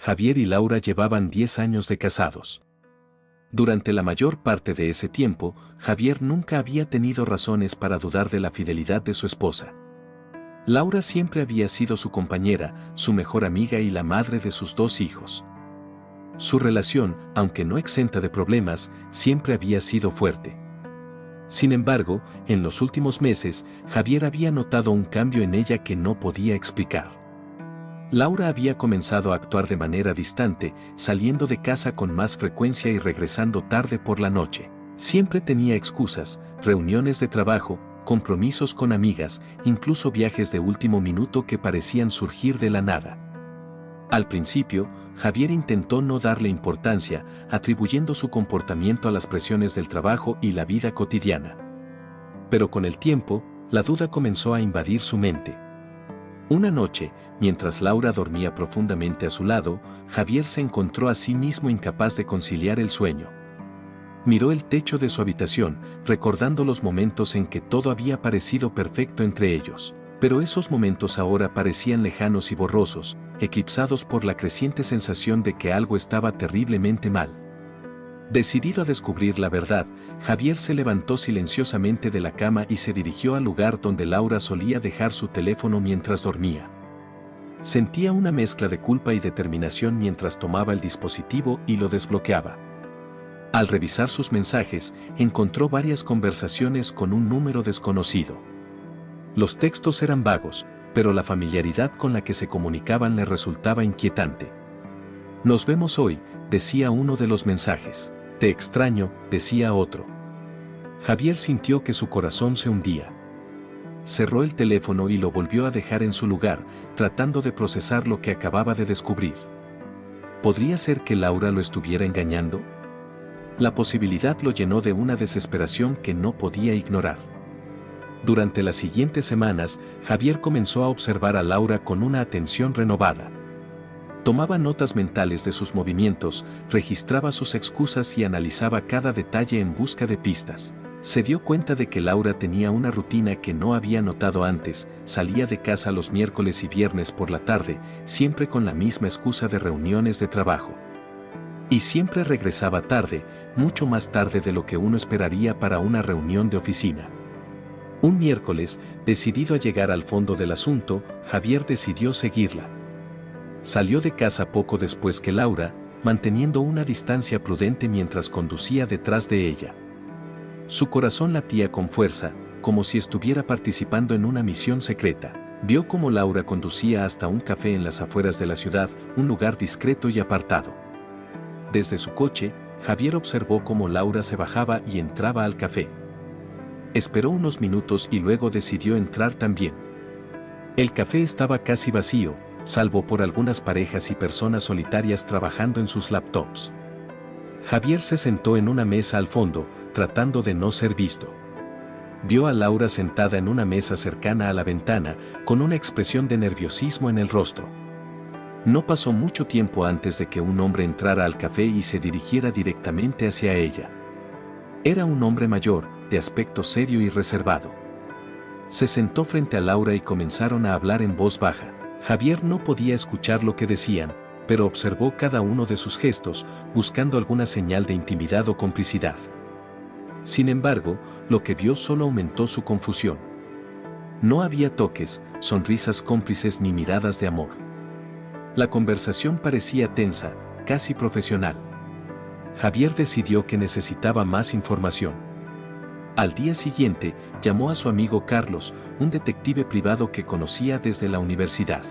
Javier y Laura llevaban 10 años de casados. Durante la mayor parte de ese tiempo, Javier nunca había tenido razones para dudar de la fidelidad de su esposa. Laura siempre había sido su compañera, su mejor amiga y la madre de sus 2 hijos. Su relación, aunque no exenta de problemas, siempre había sido fuerte. Sin embargo, en los últimos meses, Javier había notado un cambio en ella que no podía explicar. Laura había comenzado a actuar de manera distante, saliendo de casa con más frecuencia y regresando tarde por la noche. Siempre tenía excusas, reuniones de trabajo, compromisos con amigas, incluso viajes de último minuto que parecían surgir de la nada. Al principio, Javier intentó no darle importancia, atribuyendo su comportamiento a las presiones del trabajo y la vida cotidiana. Pero con el tiempo, la duda comenzó a invadir su mente. Una noche, mientras Laura dormía profundamente a su lado, Javier se encontró a sí mismo incapaz de conciliar el sueño. Miró el techo de su habitación, recordando los momentos en que todo había parecido perfecto entre ellos. Pero esos momentos ahora parecían lejanos y borrosos, eclipsados por la creciente sensación de que algo estaba terriblemente mal. Decidido a descubrir la verdad, Javier se levantó silenciosamente de la cama y se dirigió al lugar donde Laura solía dejar su teléfono mientras dormía. Sentía una mezcla de culpa y determinación mientras tomaba el dispositivo y lo desbloqueaba. Al revisar sus mensajes, encontró varias conversaciones con un número desconocido. Los textos eran vagos, pero la familiaridad con la que se comunicaban le resultaba inquietante. «Nos vemos hoy», decía uno de los mensajes. «Te extraño», decía otro. Javier sintió que su corazón se hundía. Cerró el teléfono y lo volvió a dejar en su lugar, tratando de procesar lo que acababa de descubrir. ¿Podría ser que Laura lo estuviera engañando? La posibilidad lo llenó de una desesperación que no podía ignorar. Durante las siguientes semanas, Javier comenzó a observar a Laura con una atención renovada. Tomaba notas mentales de sus movimientos, registraba sus excusas y analizaba cada detalle en busca de pistas. Se dio cuenta de que Laura tenía una rutina que no había notado antes, salía de casa los miércoles y viernes por la tarde, siempre con la misma excusa de reuniones de trabajo. Y siempre regresaba tarde, mucho más tarde de lo que uno esperaría para una reunión de oficina. Un miércoles, decidido a llegar al fondo del asunto, Javier decidió seguirla. Salió de casa poco después que Laura, manteniendo una distancia prudente mientras conducía detrás de ella. Su corazón latía con fuerza, como si estuviera participando en una misión secreta. Vio cómo Laura conducía hasta un café en las afueras de la ciudad, un lugar discreto y apartado. Desde su coche, Javier observó cómo Laura se bajaba y entraba al café. Esperó unos minutos y luego decidió entrar también. El café estaba casi vacío, salvo por algunas parejas y personas solitarias trabajando en sus laptops. Javier se sentó en una mesa al fondo, tratando de no ser visto. Vio a Laura sentada en una mesa cercana a la ventana, con una expresión de nerviosismo en el rostro. No pasó mucho tiempo antes de que un hombre entrara al café y se dirigiera directamente hacia ella. Era un hombre mayor, de aspecto serio y reservado. Se sentó frente a Laura y comenzaron a hablar en voz baja. Javier no podía escuchar lo que decían, pero observó cada uno de sus gestos, buscando alguna señal de intimidad o complicidad. Sin embargo, lo que vio solo aumentó su confusión. No había toques, sonrisas cómplices ni miradas de amor. La conversación parecía tensa, casi profesional. Javier decidió que necesitaba más información. Al día siguiente, llamó a su amigo Carlos, un detective privado que conocía desde la universidad.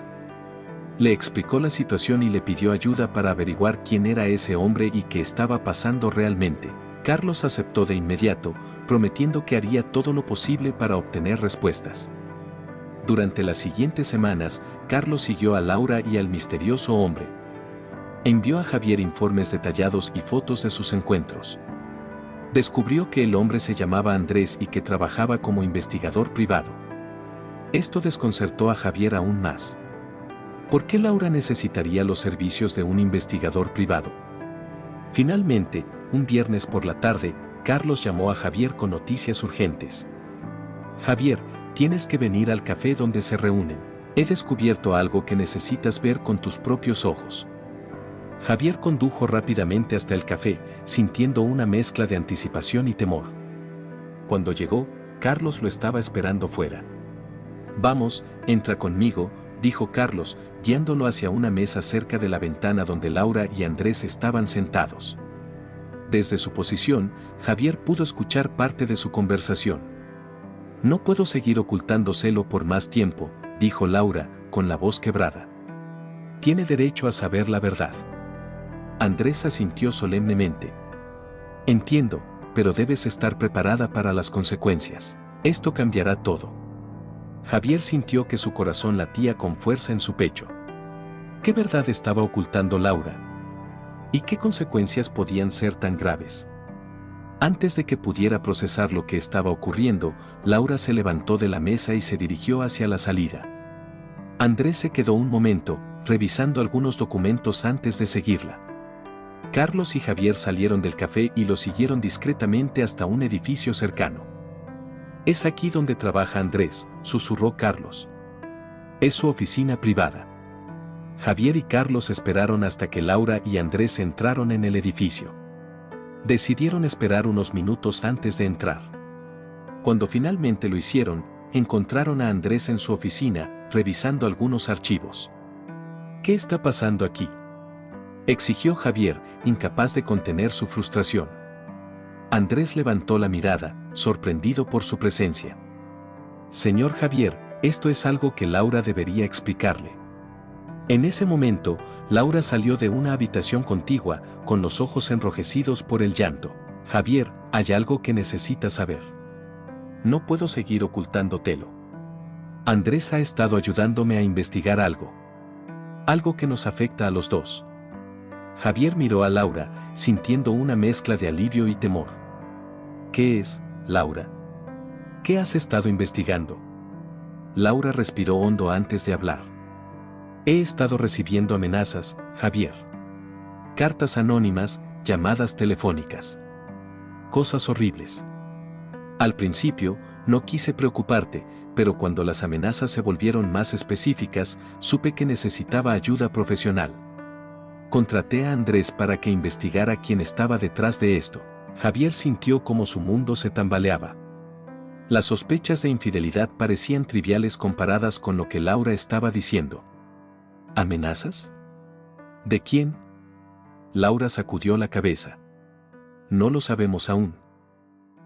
Le explicó la situación y le pidió ayuda para averiguar quién era ese hombre y qué estaba pasando realmente. Carlos aceptó de inmediato, prometiendo que haría todo lo posible para obtener respuestas. Durante las siguientes semanas, Carlos siguió a Laura y al misterioso hombre. Envió a Javier informes detallados y fotos de sus encuentros. Descubrió que el hombre se llamaba Andrés y que trabajaba como investigador privado. Esto desconcertó a Javier aún más. ¿Por qué Laura necesitaría los servicios de un investigador privado? Finalmente, un viernes por la tarde, Carlos llamó a Javier con noticias urgentes. «Javier, tienes que venir al café donde se reúnen. He descubierto algo que necesitas ver con tus propios ojos». Javier condujo rápidamente hasta el café, sintiendo una mezcla de anticipación y temor. Cuando llegó, Carlos lo estaba esperando fuera. «Vamos, entra conmigo», dijo Carlos, guiándolo hacia una mesa cerca de la ventana donde Laura y Andrés estaban sentados. Desde su posición, Javier pudo escuchar parte de su conversación. «No puedo seguir ocultándoselo por más tiempo», dijo Laura, con la voz quebrada. «Tiene derecho a saber la verdad». Andrés asintió solemnemente. «Entiendo, pero debes estar preparada para las consecuencias. Esto cambiará todo». Javier sintió que su corazón latía con fuerza en su pecho. ¿Qué verdad estaba ocultando Laura? ¿Y qué consecuencias podían ser tan graves? Antes de que pudiera procesar lo que estaba ocurriendo, Laura se levantó de la mesa y se dirigió hacia la salida. Andrés se quedó un momento, revisando algunos documentos antes de seguirla. Carlos y Javier salieron del café y lo siguieron discretamente hasta un edificio cercano. «Es aquí donde trabaja Andrés», susurró Carlos. «Es su oficina privada». Javier y Carlos esperaron hasta que Laura y Andrés entraron en el edificio. Decidieron esperar unos minutos antes de entrar. Cuando finalmente lo hicieron, encontraron a Andrés en su oficina, revisando algunos archivos. «¿Qué está pasando aquí?», exigió Javier, incapaz de contener su frustración. Andrés levantó la mirada, sorprendido por su presencia. «Señor Javier, esto es algo que Laura debería explicarle». En ese momento, Laura salió de una habitación contigua, con los ojos enrojecidos por el llanto. «Javier, hay algo que necesitas saber. No puedo seguir ocultándotelo. Andrés ha estado ayudándome a investigar algo. Algo que nos afecta a los dos». Javier miró a Laura, sintiendo una mezcla de alivio y temor. «¿Qué es, Laura? ¿Qué has estado investigando?». Laura respiró hondo antes de hablar. «He estado recibiendo amenazas, Javier. Cartas anónimas, llamadas telefónicas. Cosas horribles. Al principio, no quise preocuparte, pero cuando las amenazas se volvieron más específicas, supe que necesitaba ayuda profesional. Contraté a Andrés para que investigara quién estaba detrás de esto». Javier sintió como su mundo se tambaleaba. Las sospechas de infidelidad parecían triviales comparadas con lo que Laura estaba diciendo. ¿Amenazas? ¿De quién? Laura sacudió la cabeza. «No lo sabemos aún.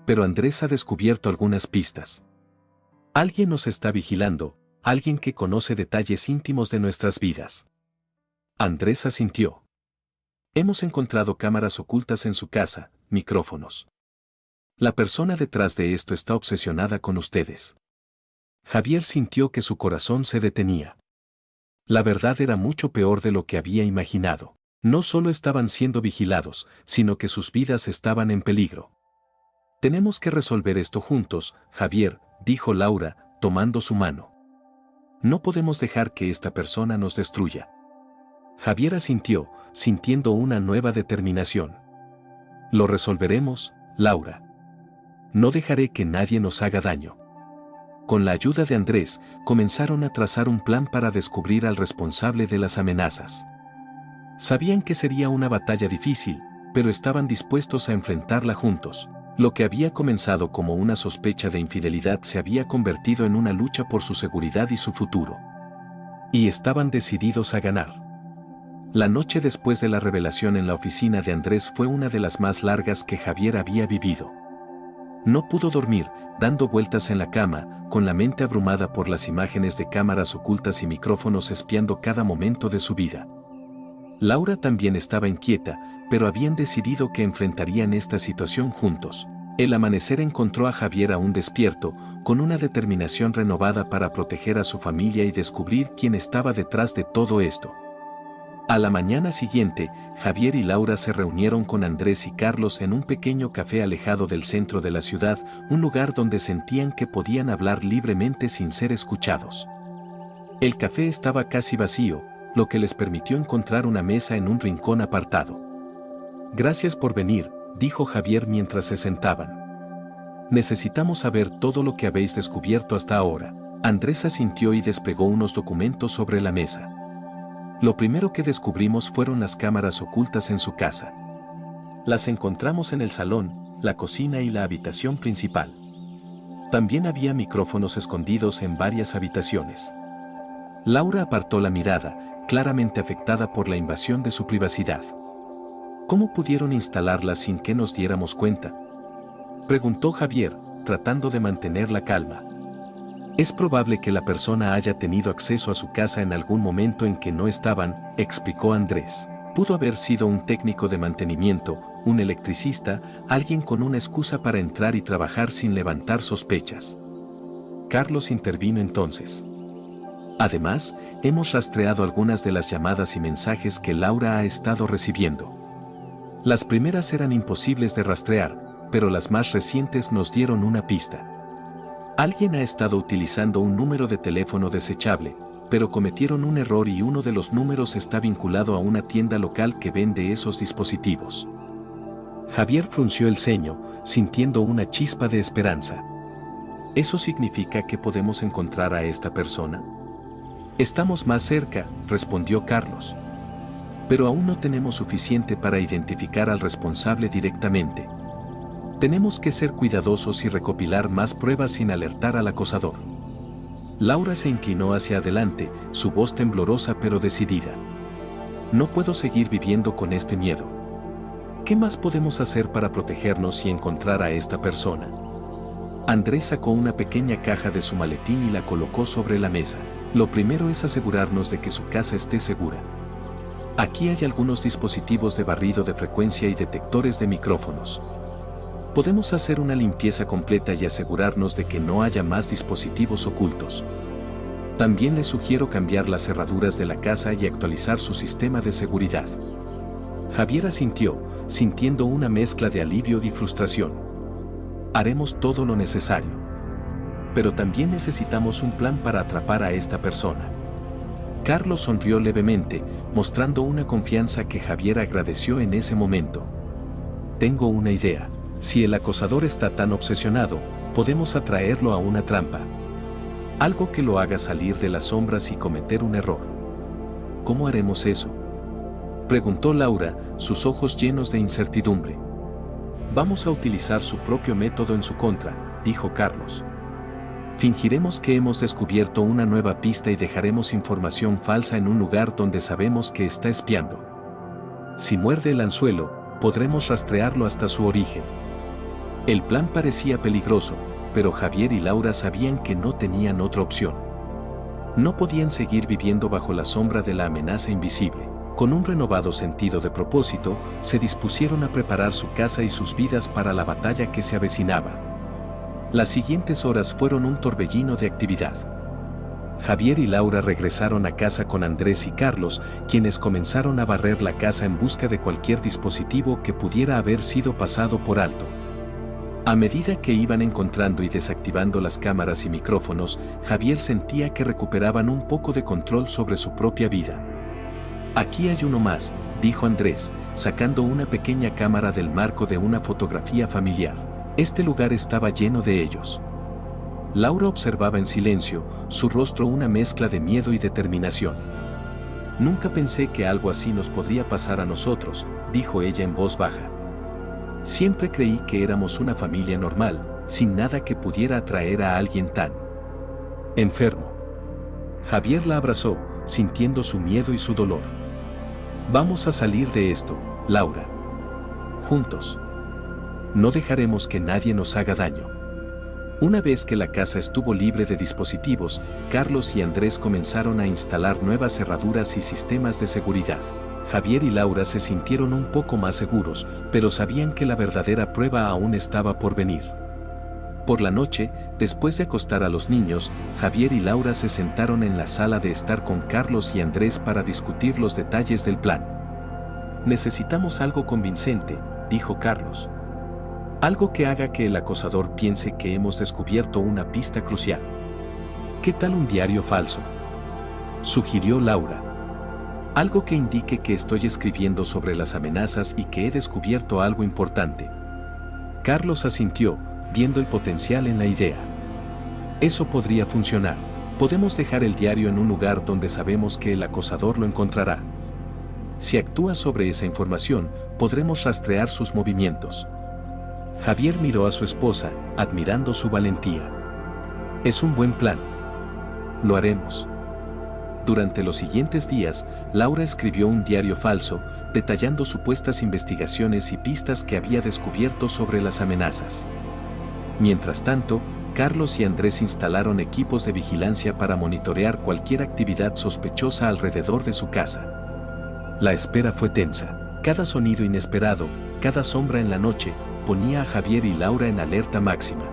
Pero Andrés ha descubierto algunas pistas. Alguien nos está vigilando, alguien que conoce detalles íntimos de nuestras vidas». Andrés asintió. «Hemos encontrado cámaras ocultas en su casa, micrófonos. La persona detrás de esto está obsesionada con ustedes». Javier sintió que su corazón se detenía. La verdad era mucho peor de lo que había imaginado. No solo estaban siendo vigilados, sino que sus vidas estaban en peligro. «Tenemos que resolver esto juntos, Javier», dijo Laura, tomando su mano. «No podemos dejar que esta persona nos destruya». Javier asintió, sintiendo una nueva determinación. «Lo resolveremos, Laura. No dejaré que nadie nos haga daño». Con la ayuda de Andrés, comenzaron a trazar un plan para descubrir al responsable de las amenazas. Sabían que sería una batalla difícil, pero estaban dispuestos a enfrentarla juntos. Lo que había comenzado como una sospecha de infidelidad se había convertido en una lucha por su seguridad y su futuro. Y estaban decididos a ganar. La noche después de la revelación en la oficina de Andrés fue una de las más largas que Javier había vivido. No pudo dormir, dando vueltas en la cama, con la mente abrumada por las imágenes de cámaras ocultas y micrófonos espiando cada momento de su vida. Laura también estaba inquieta, pero habían decidido que enfrentarían esta situación juntos. El amanecer encontró a Javier aún despierto, con una determinación renovada para proteger a su familia y descubrir quién estaba detrás de todo esto. A la mañana siguiente, Javier y Laura se reunieron con Andrés y Carlos en un pequeño café alejado del centro de la ciudad, un lugar donde sentían que podían hablar libremente sin ser escuchados. El café estaba casi vacío, lo que les permitió encontrar una mesa en un rincón apartado. «Gracias por venir», dijo Javier mientras se sentaban. «Necesitamos saber todo lo que habéis descubierto hasta ahora». Andrés asintió y desplegó unos documentos sobre la mesa. Lo primero que descubrimos fueron las cámaras ocultas en su casa. Las encontramos en el salón, la cocina y la habitación principal. También había micrófonos escondidos en varias habitaciones. Laura apartó la mirada, claramente afectada por la invasión de su privacidad. ¿Cómo pudieron instalarlas sin que nos diéramos cuenta?, preguntó Javier, tratando de mantener la calma. Es probable que la persona haya tenido acceso a su casa en algún momento en que no estaban, explicó Andrés. Pudo haber sido un técnico de mantenimiento, un electricista, alguien con una excusa para entrar y trabajar sin levantar sospechas. Carlos intervino entonces. Además, hemos rastreado algunas de las llamadas y mensajes que Laura ha estado recibiendo. Las primeras eran imposibles de rastrear, pero las más recientes nos dieron una pista. Alguien ha estado utilizando un número de teléfono desechable, pero cometieron un error y uno de los números está vinculado a una tienda local que vende esos dispositivos. Javier frunció el ceño, sintiendo una chispa de esperanza. ¿Eso significa que podemos encontrar a esta persona? Estamos más cerca, respondió Carlos. Pero aún no tenemos suficiente para identificar al responsable directamente. Tenemos que ser cuidadosos y recopilar más pruebas sin alertar al acosador. Laura se inclinó hacia adelante, su voz temblorosa pero decidida. No puedo seguir viviendo con este miedo. ¿Qué más podemos hacer para protegernos y encontrar a esta persona? Andrés sacó una pequeña caja de su maletín y la colocó sobre la mesa. Lo primero es asegurarnos de que su casa esté segura. Aquí hay algunos dispositivos de barrido de frecuencia y detectores de micrófonos. Podemos hacer una limpieza completa y asegurarnos de que no haya más dispositivos ocultos. También le sugiero cambiar las cerraduras de la casa y actualizar su sistema de seguridad. Javier asintió, sintiendo una mezcla de alivio y frustración. Haremos todo lo necesario. Pero también necesitamos un plan para atrapar a esta persona. Carlos sonrió levemente, mostrando una confianza que Javier agradeció en ese momento. Tengo una idea. Si el acosador está tan obsesionado, podemos atraerlo a una trampa. Algo que lo haga salir de las sombras y cometer un error. ¿Cómo haremos eso?, preguntó Laura, sus ojos llenos de incertidumbre. Vamos a utilizar su propio método en su contra, dijo Carlos. Fingiremos que hemos descubierto una nueva pista y dejaremos información falsa en un lugar donde sabemos que está espiando. Si muerde el anzuelo, podremos rastrearlo hasta su origen. El plan parecía peligroso, pero Javier y Laura sabían que no tenían otra opción. No podían seguir viviendo bajo la sombra de la amenaza invisible. Con un renovado sentido de propósito, se dispusieron a preparar su casa y sus vidas para la batalla que se avecinaba. Las siguientes horas fueron un torbellino de actividad. Javier y Laura regresaron a casa con Andrés y Carlos, quienes comenzaron a barrer la casa en busca de cualquier dispositivo que pudiera haber sido pasado por alto. A medida que iban encontrando y desactivando las cámaras y micrófonos, Javier sentía que recuperaban un poco de control sobre su propia vida. Aquí hay uno más, dijo Andrés, sacando una pequeña cámara del marco de una fotografía familiar. Este lugar estaba lleno de ellos. Laura observaba en silencio, su rostro una mezcla de miedo y determinación. Nunca pensé que algo así nos podría pasar a nosotros, dijo ella en voz baja. Siempre creí que éramos una familia normal, sin nada que pudiera atraer a alguien tan enfermo. Javier la abrazó, sintiendo su miedo y su dolor. Vamos a salir de esto, Laura. Juntos. No dejaremos que nadie nos haga daño. Una vez que la casa estuvo libre de dispositivos, Carlos y Andrés comenzaron a instalar nuevas cerraduras y sistemas de seguridad. Javier y Laura se sintieron un poco más seguros, pero sabían que la verdadera prueba aún estaba por venir. Por la noche, después de acostar a los niños, Javier y Laura se sentaron en la sala de estar con Carlos y Andrés para discutir los detalles del plan. Necesitamos algo convincente, dijo Carlos. Algo que haga que el acosador piense que hemos descubierto una pista crucial. ¿Qué tal un diario falso?, sugirió Laura. Algo que indique que estoy escribiendo sobre las amenazas y que he descubierto algo importante. Carlos asintió, viendo el potencial en la idea. Eso podría funcionar. Podemos dejar el diario en un lugar donde sabemos que el acosador lo encontrará. Si actúa sobre esa información, podremos rastrear sus movimientos. Javier miró a su esposa, admirando su valentía. Es un buen plan. Lo haremos. Durante los siguientes días, Laura escribió un diario falso, detallando supuestas investigaciones y pistas que había descubierto sobre las amenazas. Mientras tanto, Carlos y Andrés instalaron equipos de vigilancia para monitorear cualquier actividad sospechosa alrededor de su casa. La espera fue tensa. Cada sonido inesperado, cada sombra en la noche, ponía a Javier y Laura en alerta máxima.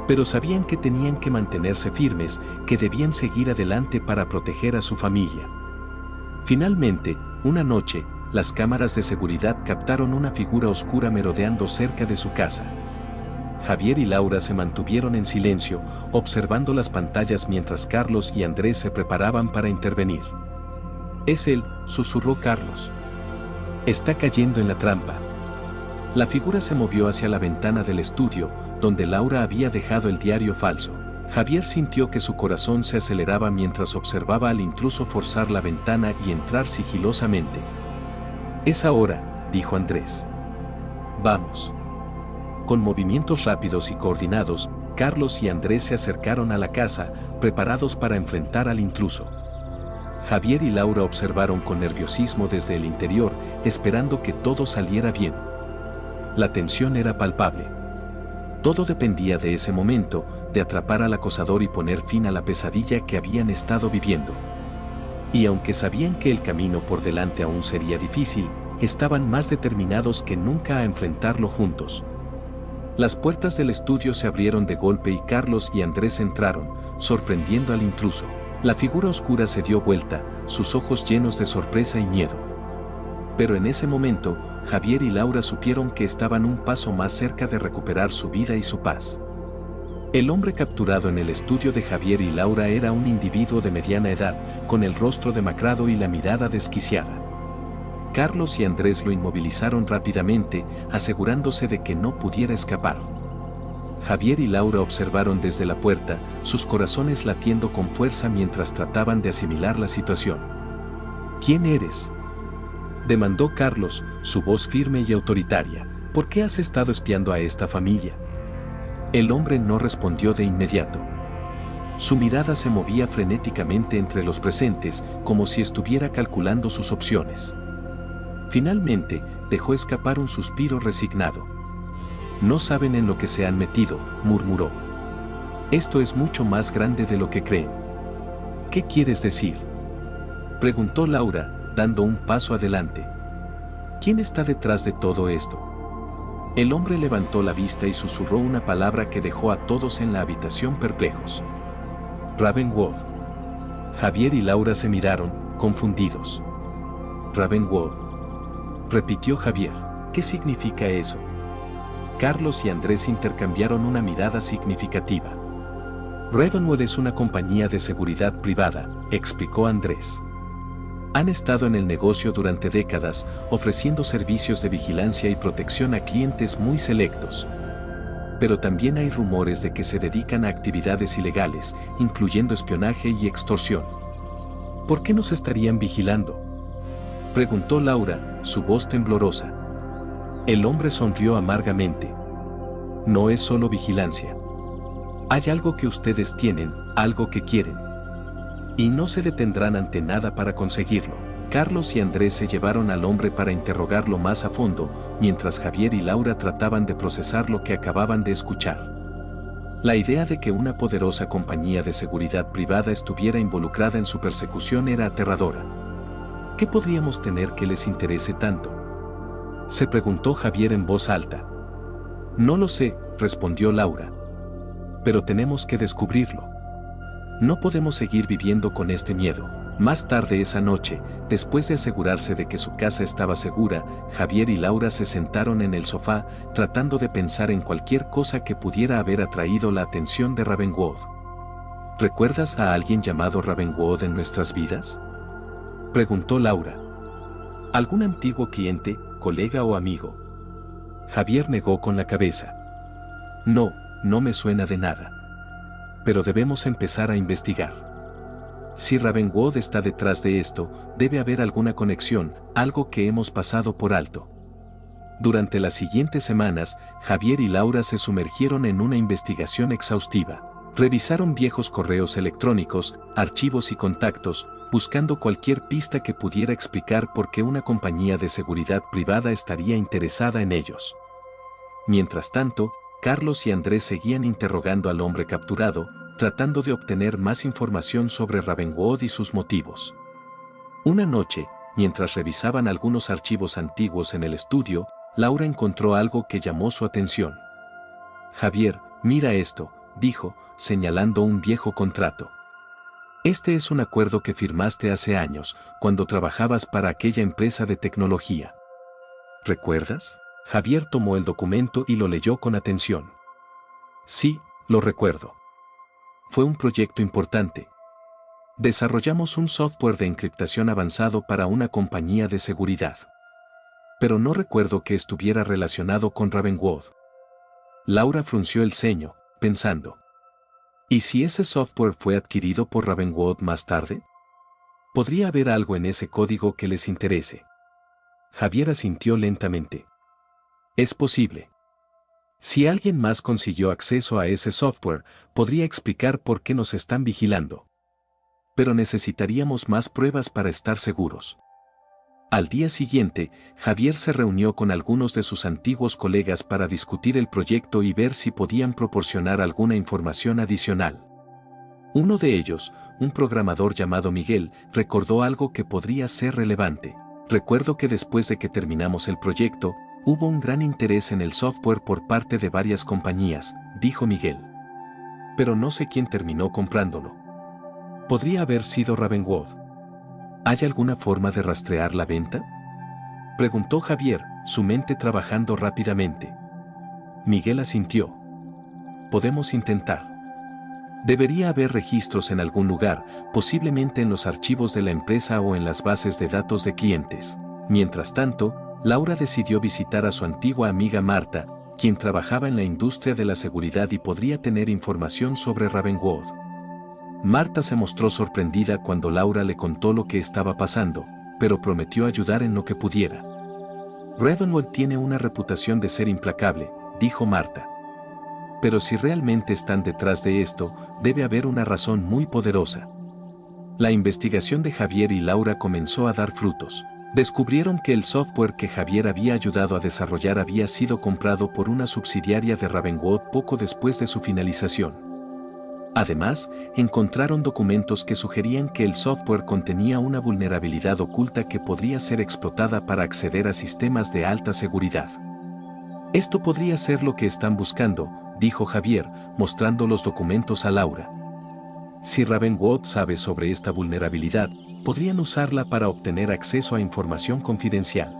Pero sabían que tenían que mantenerse firmes, que debían seguir adelante para proteger a su familia. Finalmente, una noche, las cámaras de seguridad captaron una figura oscura merodeando cerca de su casa. Javier y Laura se mantuvieron en silencio, observando las pantallas mientras Carlos y Andrés se preparaban para intervenir. «Es él», susurró Carlos. «Está cayendo en la trampa». La figura se movió hacia la ventana del estudio, donde Laura había dejado el diario falso. Javier sintió que su corazón se aceleraba mientras observaba al intruso forzar la ventana y entrar sigilosamente. «Es ahora», dijo Andrés. «Vamos». Con movimientos rápidos y coordinados, Carlos y Andrés se acercaron a la casa, preparados para enfrentar al intruso. Javier y Laura observaron con nerviosismo desde el interior, esperando que todo saliera bien. La tensión era palpable. Todo dependía de ese momento, de atrapar al acosador y poner fin a la pesadilla que habían estado viviendo. Y aunque sabían que el camino por delante aún sería difícil, estaban más determinados que nunca a enfrentarlo juntos. Las puertas del estudio se abrieron de golpe y Carlos y Andrés entraron, sorprendiendo al intruso. La figura oscura se dio vuelta, sus ojos llenos de sorpresa y miedo. Pero en ese momento, Javier y Laura supieron que estaban un paso más cerca de recuperar su vida y su paz. El hombre capturado en el estudio de Javier y Laura era un individuo de mediana edad, con el rostro demacrado y la mirada desquiciada. Carlos y Andrés lo inmovilizaron rápidamente, asegurándose de que no pudiera escapar. Javier y Laura observaron desde la puerta, sus corazones latiendo con fuerza mientras trataban de asimilar la situación. «¿Quién eres?», demandó Carlos, su voz firme y autoritaria. «¿Por qué has estado espiando a esta familia?». El hombre no respondió de inmediato. Su mirada se movía frenéticamente entre los presentes, como si estuviera calculando sus opciones. Finalmente, dejó escapar un suspiro resignado. «No saben en lo que se han metido», murmuró. «Esto es mucho más grande de lo que creen». «¿Qué quieres decir?», preguntó Laura, dando un paso adelante. «¿Quién está detrás de todo esto?». El hombre levantó la vista y susurró una palabra que dejó a todos en la habitación perplejos. «Ravenwood». Javier y Laura se miraron, confundidos. «Ravenwood», repitió Javier. «¿Qué significa eso?». Carlos y Andrés intercambiaron una mirada significativa. «Ravenwood es una compañía de seguridad privada», explicó Andrés. «Han estado en el negocio durante décadas, ofreciendo servicios de vigilancia y protección a clientes muy selectos. Pero también hay rumores de que se dedican a actividades ilegales, incluyendo espionaje y extorsión». «¿Por qué nos estarían vigilando?», preguntó Laura, su voz temblorosa. El hombre sonrió amargamente. «No es solo vigilancia. Hay algo que ustedes tienen, algo que quieren. Y no se detendrán ante nada para conseguirlo». Carlos y Andrés se llevaron al hombre para interrogarlo más a fondo, mientras Javier y Laura trataban de procesar lo que acababan de escuchar. La idea de que una poderosa compañía de seguridad privada estuviera involucrada en su persecución era aterradora. «¿Qué podríamos tener que les interese tanto?», se preguntó Javier en voz alta. «No lo sé», respondió Laura. «Pero tenemos que descubrirlo. No podemos seguir viviendo con este miedo». Más tarde esa noche, después de asegurarse de que su casa estaba segura, Javier y Laura se sentaron en el sofá, tratando de pensar en cualquier cosa que pudiera haber atraído la atención de Ravenwood. «¿Recuerdas a alguien llamado Ravenwood en nuestras vidas?», preguntó Laura. «¿Algún antiguo cliente, colega o amigo?». Javier negó con la cabeza. «No, no me suena de nada». pero debemos empezar a investigar. Si Ravenwood está detrás de esto, debe haber alguna conexión, algo que hemos pasado por alto. Durante las siguientes semanas, Javier y Laura se sumergieron en una investigación exhaustiva. Revisaron viejos correos electrónicos, archivos y contactos, buscando cualquier pista que pudiera explicar por qué una compañía de seguridad privada estaría interesada en ellos. Mientras tanto, Carlos y Andrés seguían interrogando al hombre capturado, tratando de obtener más información sobre Ravenwood y sus motivos. Una noche, mientras revisaban algunos archivos antiguos en el estudio, Laura encontró algo que llamó su atención. Javier, mira esto, dijo, señalando un viejo contrato. Este es un acuerdo que firmaste hace años, cuando trabajabas para aquella empresa de tecnología. ¿Recuerdas? Javier tomó el documento y lo leyó con atención. Sí, lo recuerdo. Fue un proyecto importante. Desarrollamos un software de encriptación avanzado para una compañía de seguridad. Pero no recuerdo que estuviera relacionado con Ravenwood. Laura frunció el ceño, pensando. ¿Y si ese software fue adquirido por Ravenwood más tarde? ¿Podría haber algo en ese código que les interese? Javier asintió lentamente. Es posible. Si alguien más consiguió acceso a ese software, podría explicar por qué nos están vigilando. Pero necesitaríamos más pruebas para estar seguros. Al día siguiente, Javier se reunió con algunos de sus antiguos colegas para discutir el proyecto y ver si podían proporcionar alguna información adicional. Uno de ellos, un programador llamado Miguel, recordó algo que podría ser relevante. Recuerdo que después de que terminamos el proyecto, hubo un gran interés en el software por parte de varias compañías, dijo Miguel. Pero no sé quién terminó comprándolo. ¿Podría haber sido Ravenwood? ¿Hay alguna forma de rastrear la venta? Preguntó Javier, su mente trabajando rápidamente. Miguel asintió. Podemos intentar. Debería haber registros en algún lugar, posiblemente en los archivos de la empresa o en las bases de datos de clientes. Mientras tanto, Laura decidió visitar a su antigua amiga Marta, quien trabajaba en la industria de la seguridad y podría tener información sobre Ravenwood. Marta se mostró sorprendida cuando Laura le contó lo que estaba pasando, pero prometió ayudar en lo que pudiera. Ravenwood tiene una reputación de ser implacable, dijo Marta. Pero si realmente están detrás de esto, debe haber una razón muy poderosa. La investigación de Javier y Laura comenzó a dar frutos. Descubrieron que el software que Javier había ayudado a desarrollar había sido comprado por una subsidiaria de Ravenwood poco después de su finalización. Además, encontraron documentos que sugerían que el software contenía una vulnerabilidad oculta que podría ser explotada para acceder a sistemas de alta seguridad. Esto podría ser lo que están buscando, dijo Javier, mostrando los documentos a Laura. Si Ravenwood sabe sobre esta vulnerabilidad, podrían usarla para obtener acceso a información confidencial.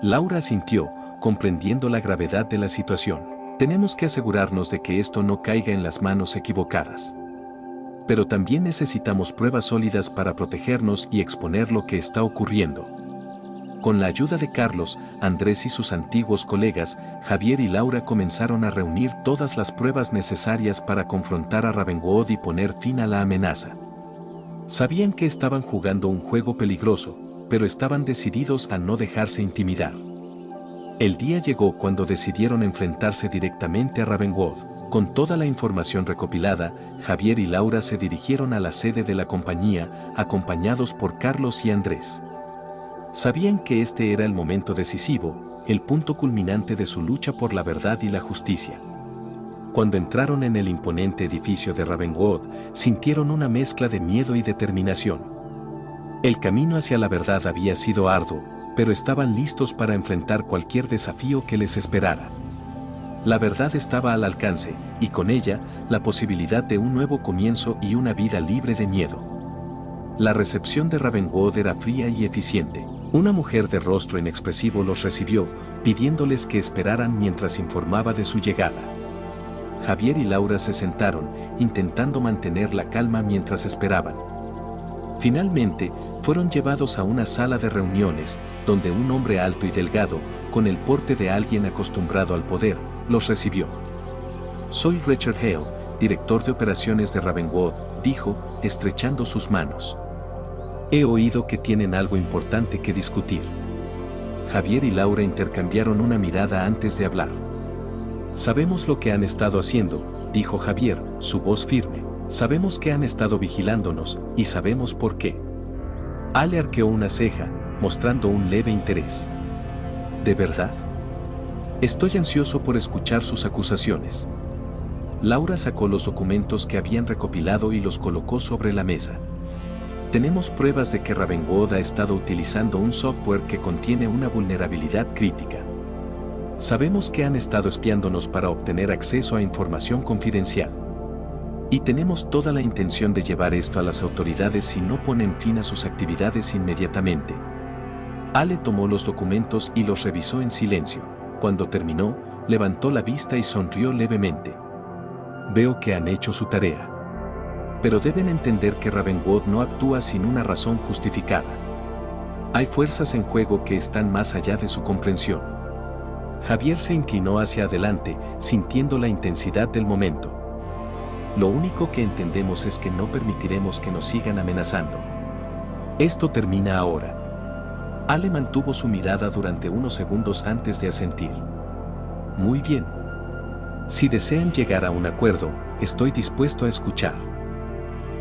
Laura asintió, comprendiendo la gravedad de la situación. Tenemos que asegurarnos de que esto no caiga en las manos equivocadas. Pero también necesitamos pruebas sólidas para protegernos y exponer lo que está ocurriendo. Con la ayuda de Carlos, Andrés y sus antiguos colegas, Javier y Laura comenzaron a reunir todas las pruebas necesarias para confrontar a Ravenwood y poner fin a la amenaza. Sabían que estaban jugando un juego peligroso, pero estaban decididos a no dejarse intimidar. El día llegó cuando decidieron enfrentarse directamente a Ravenwood. Con toda la información recopilada, Javier y Laura se dirigieron a la sede de la compañía, acompañados por Carlos y Andrés. Sabían que este era el momento decisivo, el punto culminante de su lucha por la verdad y la justicia. Cuando entraron en el imponente edificio de Ravenwood, sintieron una mezcla de miedo y determinación. El camino hacia la verdad había sido arduo, pero estaban listos para enfrentar cualquier desafío que les esperara. La verdad estaba al alcance, y con ella, la posibilidad de un nuevo comienzo y una vida libre de miedo. La recepción de Ravenwood era fría y eficiente. Una mujer de rostro inexpresivo los recibió, pidiéndoles que esperaran mientras informaba de su llegada. Javier y Laura se sentaron, intentando mantener la calma mientras esperaban. Finalmente, fueron llevados a una sala de reuniones, donde un hombre alto y delgado, con el porte de alguien acostumbrado al poder, los recibió. Soy Richard Hale, director de operaciones de Ravenwood, dijo, estrechando sus manos. He oído que tienen algo importante que discutir. Javier y Laura intercambiaron una mirada antes de hablar. Sabemos lo que han estado haciendo, dijo Javier, su voz firme. Sabemos que han estado vigilándonos, y sabemos por qué. Ale arqueó una ceja, mostrando un leve interés. ¿De verdad? Estoy ansioso por escuchar sus acusaciones. Laura sacó los documentos que habían recopilado y los colocó sobre la mesa. Tenemos pruebas de que Ravenwood ha estado utilizando un software que contiene una vulnerabilidad crítica. Sabemos que han estado espiándonos para obtener acceso a información confidencial. Y tenemos toda la intención de llevar esto a las autoridades si no ponen fin a sus actividades inmediatamente. Ale tomó los documentos y los revisó en silencio. Cuando terminó, levantó la vista y sonrió levemente. Veo que han hecho su tarea. Pero deben entender que Ravenwood no actúa sin una razón justificada. Hay fuerzas en juego que están más allá de su comprensión. Javier se inclinó hacia adelante, sintiendo la intensidad del momento. Lo único que entendemos es que no permitiremos que nos sigan amenazando. Esto termina ahora. Ale mantuvo su mirada durante unos segundos antes de asentir. Muy bien. Si desean llegar a un acuerdo, estoy dispuesto a escuchar.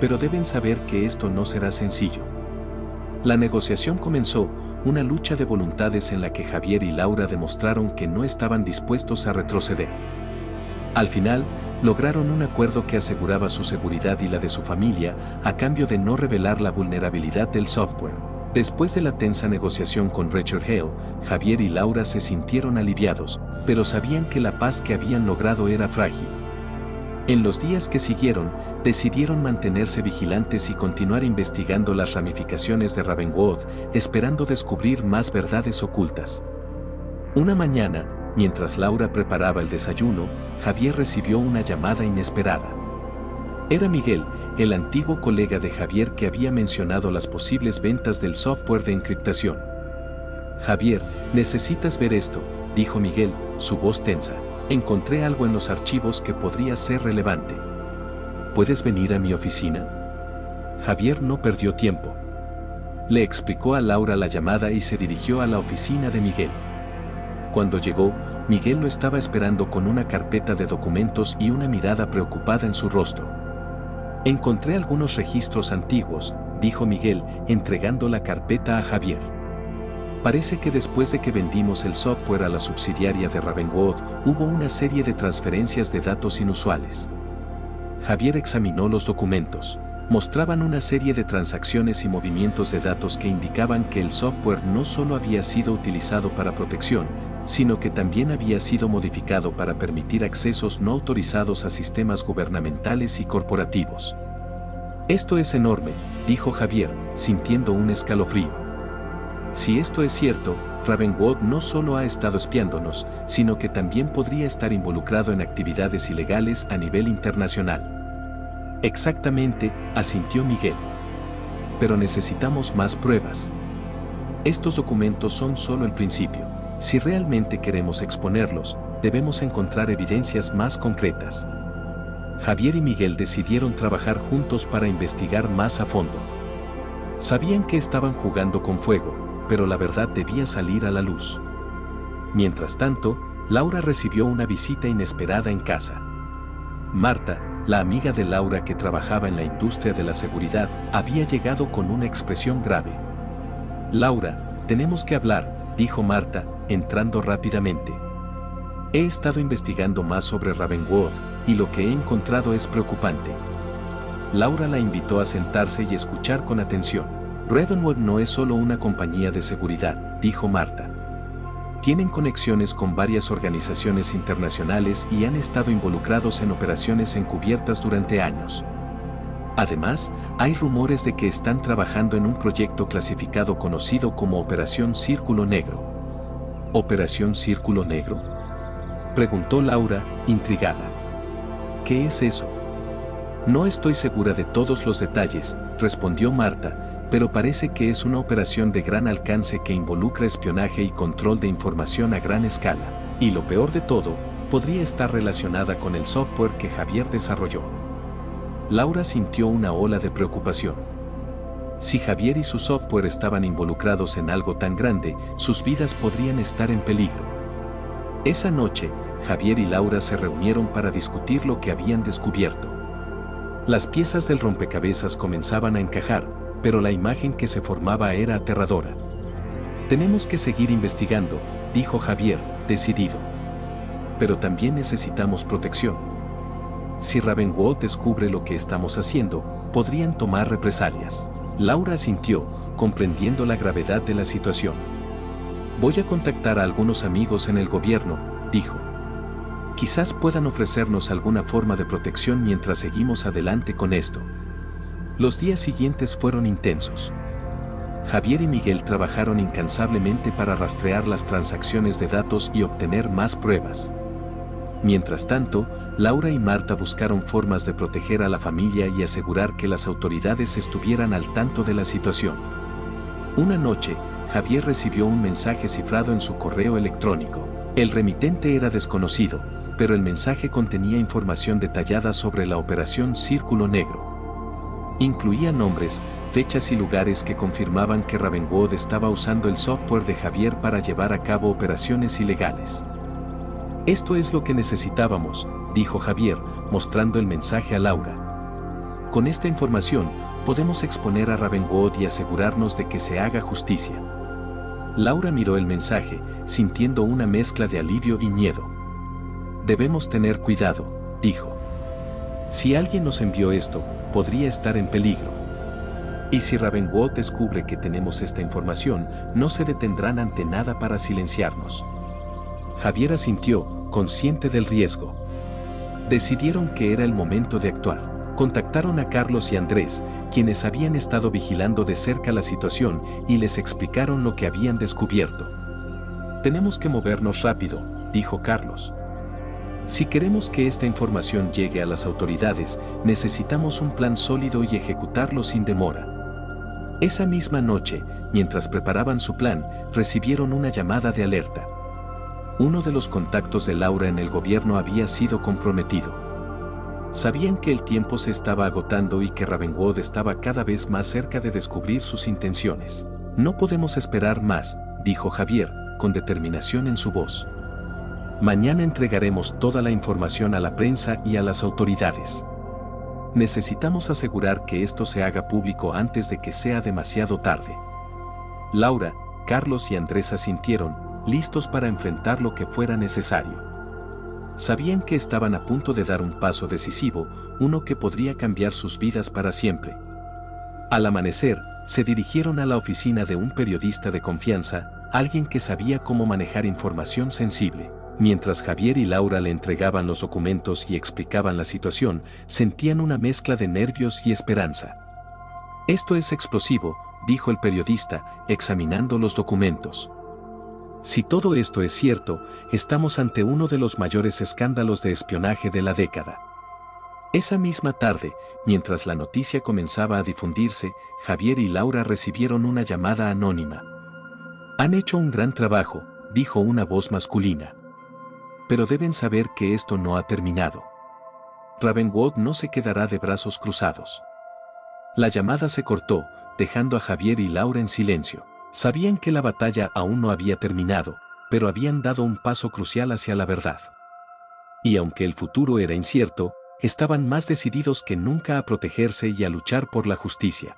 Pero deben saber que esto no será sencillo. La negociación comenzó, una lucha de voluntades en la que Javier y Laura demostraron que no estaban dispuestos a retroceder. Al final, lograron un acuerdo que aseguraba su seguridad y la de su familia, a cambio de no revelar la vulnerabilidad del software. Después de la tensa negociación con Rachel Hale, Javier y Laura se sintieron aliviados, pero sabían que la paz que habían logrado era frágil. En los días que siguieron, decidieron mantenerse vigilantes y continuar investigando las ramificaciones de Ravenwood, esperando descubrir más verdades ocultas. Una mañana, mientras Laura preparaba el desayuno, Javier recibió una llamada inesperada. Era Miguel, el antiguo colega de Javier que había mencionado las posibles ventas del software de encriptación. Javier, necesitas ver esto, dijo Miguel, su voz tensa. Encontré algo en los archivos que podría ser relevante. ¿Puedes venir a mi oficina? Javier no perdió tiempo. Le explicó a Laura la llamada y se dirigió a la oficina de Miguel. Cuando llegó, Miguel lo estaba esperando con una carpeta de documentos y una mirada preocupada en su rostro. Encontré algunos registros antiguos, dijo Miguel, entregando la carpeta a Javier. Parece que después de que vendimos el software a la subsidiaria de Ravenwood, hubo una serie de transferencias de datos inusuales. Javier examinó los documentos. Mostraban una serie de transacciones y movimientos de datos que indicaban que el software no solo había sido utilizado para protección, sino que también había sido modificado para permitir accesos no autorizados a sistemas gubernamentales y corporativos. Esto es enorme, dijo Javier, sintiendo un escalofrío. Si esto es cierto, Ravenwood no solo ha estado espiándonos, sino que también podría estar involucrado en actividades ilegales a nivel internacional. Exactamente, asintió Miguel. Pero necesitamos más pruebas. Estos documentos son solo el principio. Si realmente queremos exponerlos, debemos encontrar evidencias más concretas. Javier y Miguel decidieron trabajar juntos para investigar más a fondo. Sabían que estaban jugando con fuego, pero la verdad debía salir a la luz. Mientras tanto, Laura recibió una visita inesperada en casa. Marta, la amiga de Laura que trabajaba en la industria de la seguridad, había llegado con una expresión grave. Laura, tenemos que hablar, dijo Marta, entrando rápidamente. He estado investigando más sobre Ravenwood, y lo que he encontrado es preocupante. Laura la invitó a sentarse y escuchar con atención. Ravenwood no es solo una compañía de seguridad, dijo Marta. Tienen conexiones con varias organizaciones internacionales y han estado involucrados en operaciones encubiertas durante años. Además, hay rumores de que están trabajando en un proyecto clasificado conocido como Operación Círculo Negro. ¿Operación Círculo Negro?, preguntó Laura, intrigada. ¿Qué es eso? No estoy segura de todos los detalles, respondió Marta, pero parece que es una operación de gran alcance que involucra espionaje y control de información a gran escala. Y lo peor de todo, podría estar relacionada con el software que Javier desarrolló. Laura sintió una ola de preocupación. Si Javier y su software estaban involucrados en algo tan grande, sus vidas podrían estar en peligro. Esa noche, Javier y Laura se reunieron para discutir lo que habían descubierto. Las piezas del rompecabezas comenzaban a encajar, pero la imagen que se formaba era aterradora. Tenemos que seguir investigando, dijo Javier, decidido. Pero también necesitamos protección. Si Ravenwood descubre lo que estamos haciendo, podrían tomar represalias. Laura asintió, comprendiendo la gravedad de la situación. Voy a contactar a algunos amigos en el gobierno, dijo. Quizás puedan ofrecernos alguna forma de protección mientras seguimos adelante con esto. Los días siguientes fueron intensos. Javier y Miguel trabajaron incansablemente para rastrear las transacciones de datos y obtener más pruebas. Mientras tanto, Laura y Marta buscaron formas de proteger a la familia y asegurar que las autoridades estuvieran al tanto de la situación. Una noche, Javier recibió un mensaje cifrado en su correo electrónico. El remitente era desconocido, pero el mensaje contenía información detallada sobre la operación Círculo Negro. Incluía nombres, fechas y lugares que confirmaban que Ravenwood estaba usando el software de Javier para llevar a cabo operaciones ilegales. Esto es lo que necesitábamos, dijo Javier, mostrando el mensaje a Laura. Con esta información, podemos exponer a Ravenwood y asegurarnos de que se haga justicia. Laura miró el mensaje, sintiendo una mezcla de alivio y miedo. Debemos tener cuidado, dijo. Si alguien nos envió esto, podría estar en peligro. Y si Ravenwood descubre que tenemos esta información, no se detendrán ante nada para silenciarnos. Javier asintió, consciente del riesgo. Decidieron que era el momento de actuar. Contactaron a Carlos y Andrés, quienes habían estado vigilando de cerca la situación, y les explicaron lo que habían descubierto. Tenemos que movernos rápido, dijo Carlos. Si queremos que esta información llegue a las autoridades, necesitamos un plan sólido y ejecutarlo sin demora. Esa misma noche, mientras preparaban su plan, recibieron una llamada de alerta. Uno de los contactos de Laura en el gobierno había sido comprometido. Sabían que el tiempo se estaba agotando y que Ravenwood estaba cada vez más cerca de descubrir sus intenciones. No podemos esperar más, dijo Javier, con determinación en su voz. Mañana entregaremos toda la información a la prensa y a las autoridades. Necesitamos asegurar que esto se haga público antes de que sea demasiado tarde. Laura, Carlos y Andrés asintieron, listos para enfrentar lo que fuera necesario. Sabían que estaban a punto de dar un paso decisivo, uno que podría cambiar sus vidas para siempre. Al amanecer, se dirigieron a la oficina de un periodista de confianza, alguien que sabía cómo manejar información sensible. Mientras Javier y Laura le entregaban los documentos y explicaban la situación, sentían una mezcla de nervios y esperanza. Esto es explosivo, dijo el periodista, examinando los documentos. Si todo esto es cierto, estamos ante uno de los mayores escándalos de espionaje de la década. Esa misma tarde, mientras la noticia comenzaba a difundirse, Javier y Laura recibieron una llamada anónima. Han hecho un gran trabajo, dijo una voz masculina. Pero deben saber que esto no ha terminado. Ravenwood no se quedará de brazos cruzados. La llamada se cortó, dejando a Javier y Laura en silencio. Sabían que la batalla aún no había terminado, pero habían dado un paso crucial hacia la verdad. Y aunque el futuro era incierto, estaban más decididos que nunca a protegerse y a luchar por la justicia.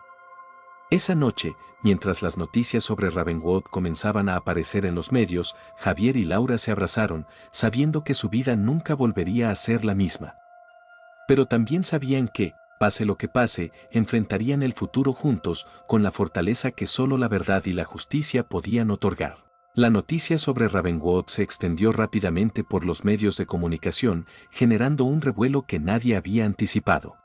Esa noche, mientras las noticias sobre Ravenwood comenzaban a aparecer en los medios, Javier y Laura se abrazaron, sabiendo que su vida nunca volvería a ser la misma. Pero también sabían que, pase lo que pase, enfrentarían el futuro juntos, con la fortaleza que solo la verdad y la justicia podían otorgar. La noticia sobre Ravenwood se extendió rápidamente por los medios de comunicación, generando un revuelo que nadie había anticipado.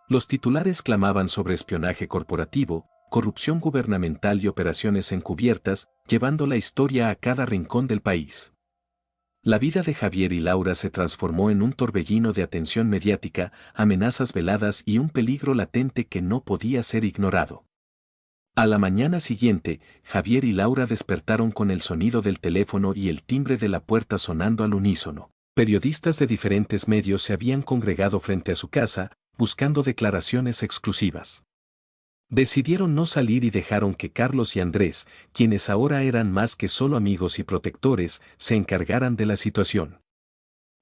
Los titulares clamaban sobre espionaje corporativo, corrupción gubernamental y operaciones encubiertas, llevando la historia a cada rincón del país. La vida de Javier y Laura se transformó en un torbellino de atención mediática, amenazas veladas y un peligro latente que no podía ser ignorado. A la mañana siguiente, Javier y Laura despertaron con el sonido del teléfono y el timbre de la puerta sonando al unísono. Periodistas de diferentes medios se habían congregado frente a su casa, buscando declaraciones exclusivas. Decidieron no salir y dejaron que Carlos y Andrés, quienes ahora eran más que solo amigos y protectores, se encargaran de la situación.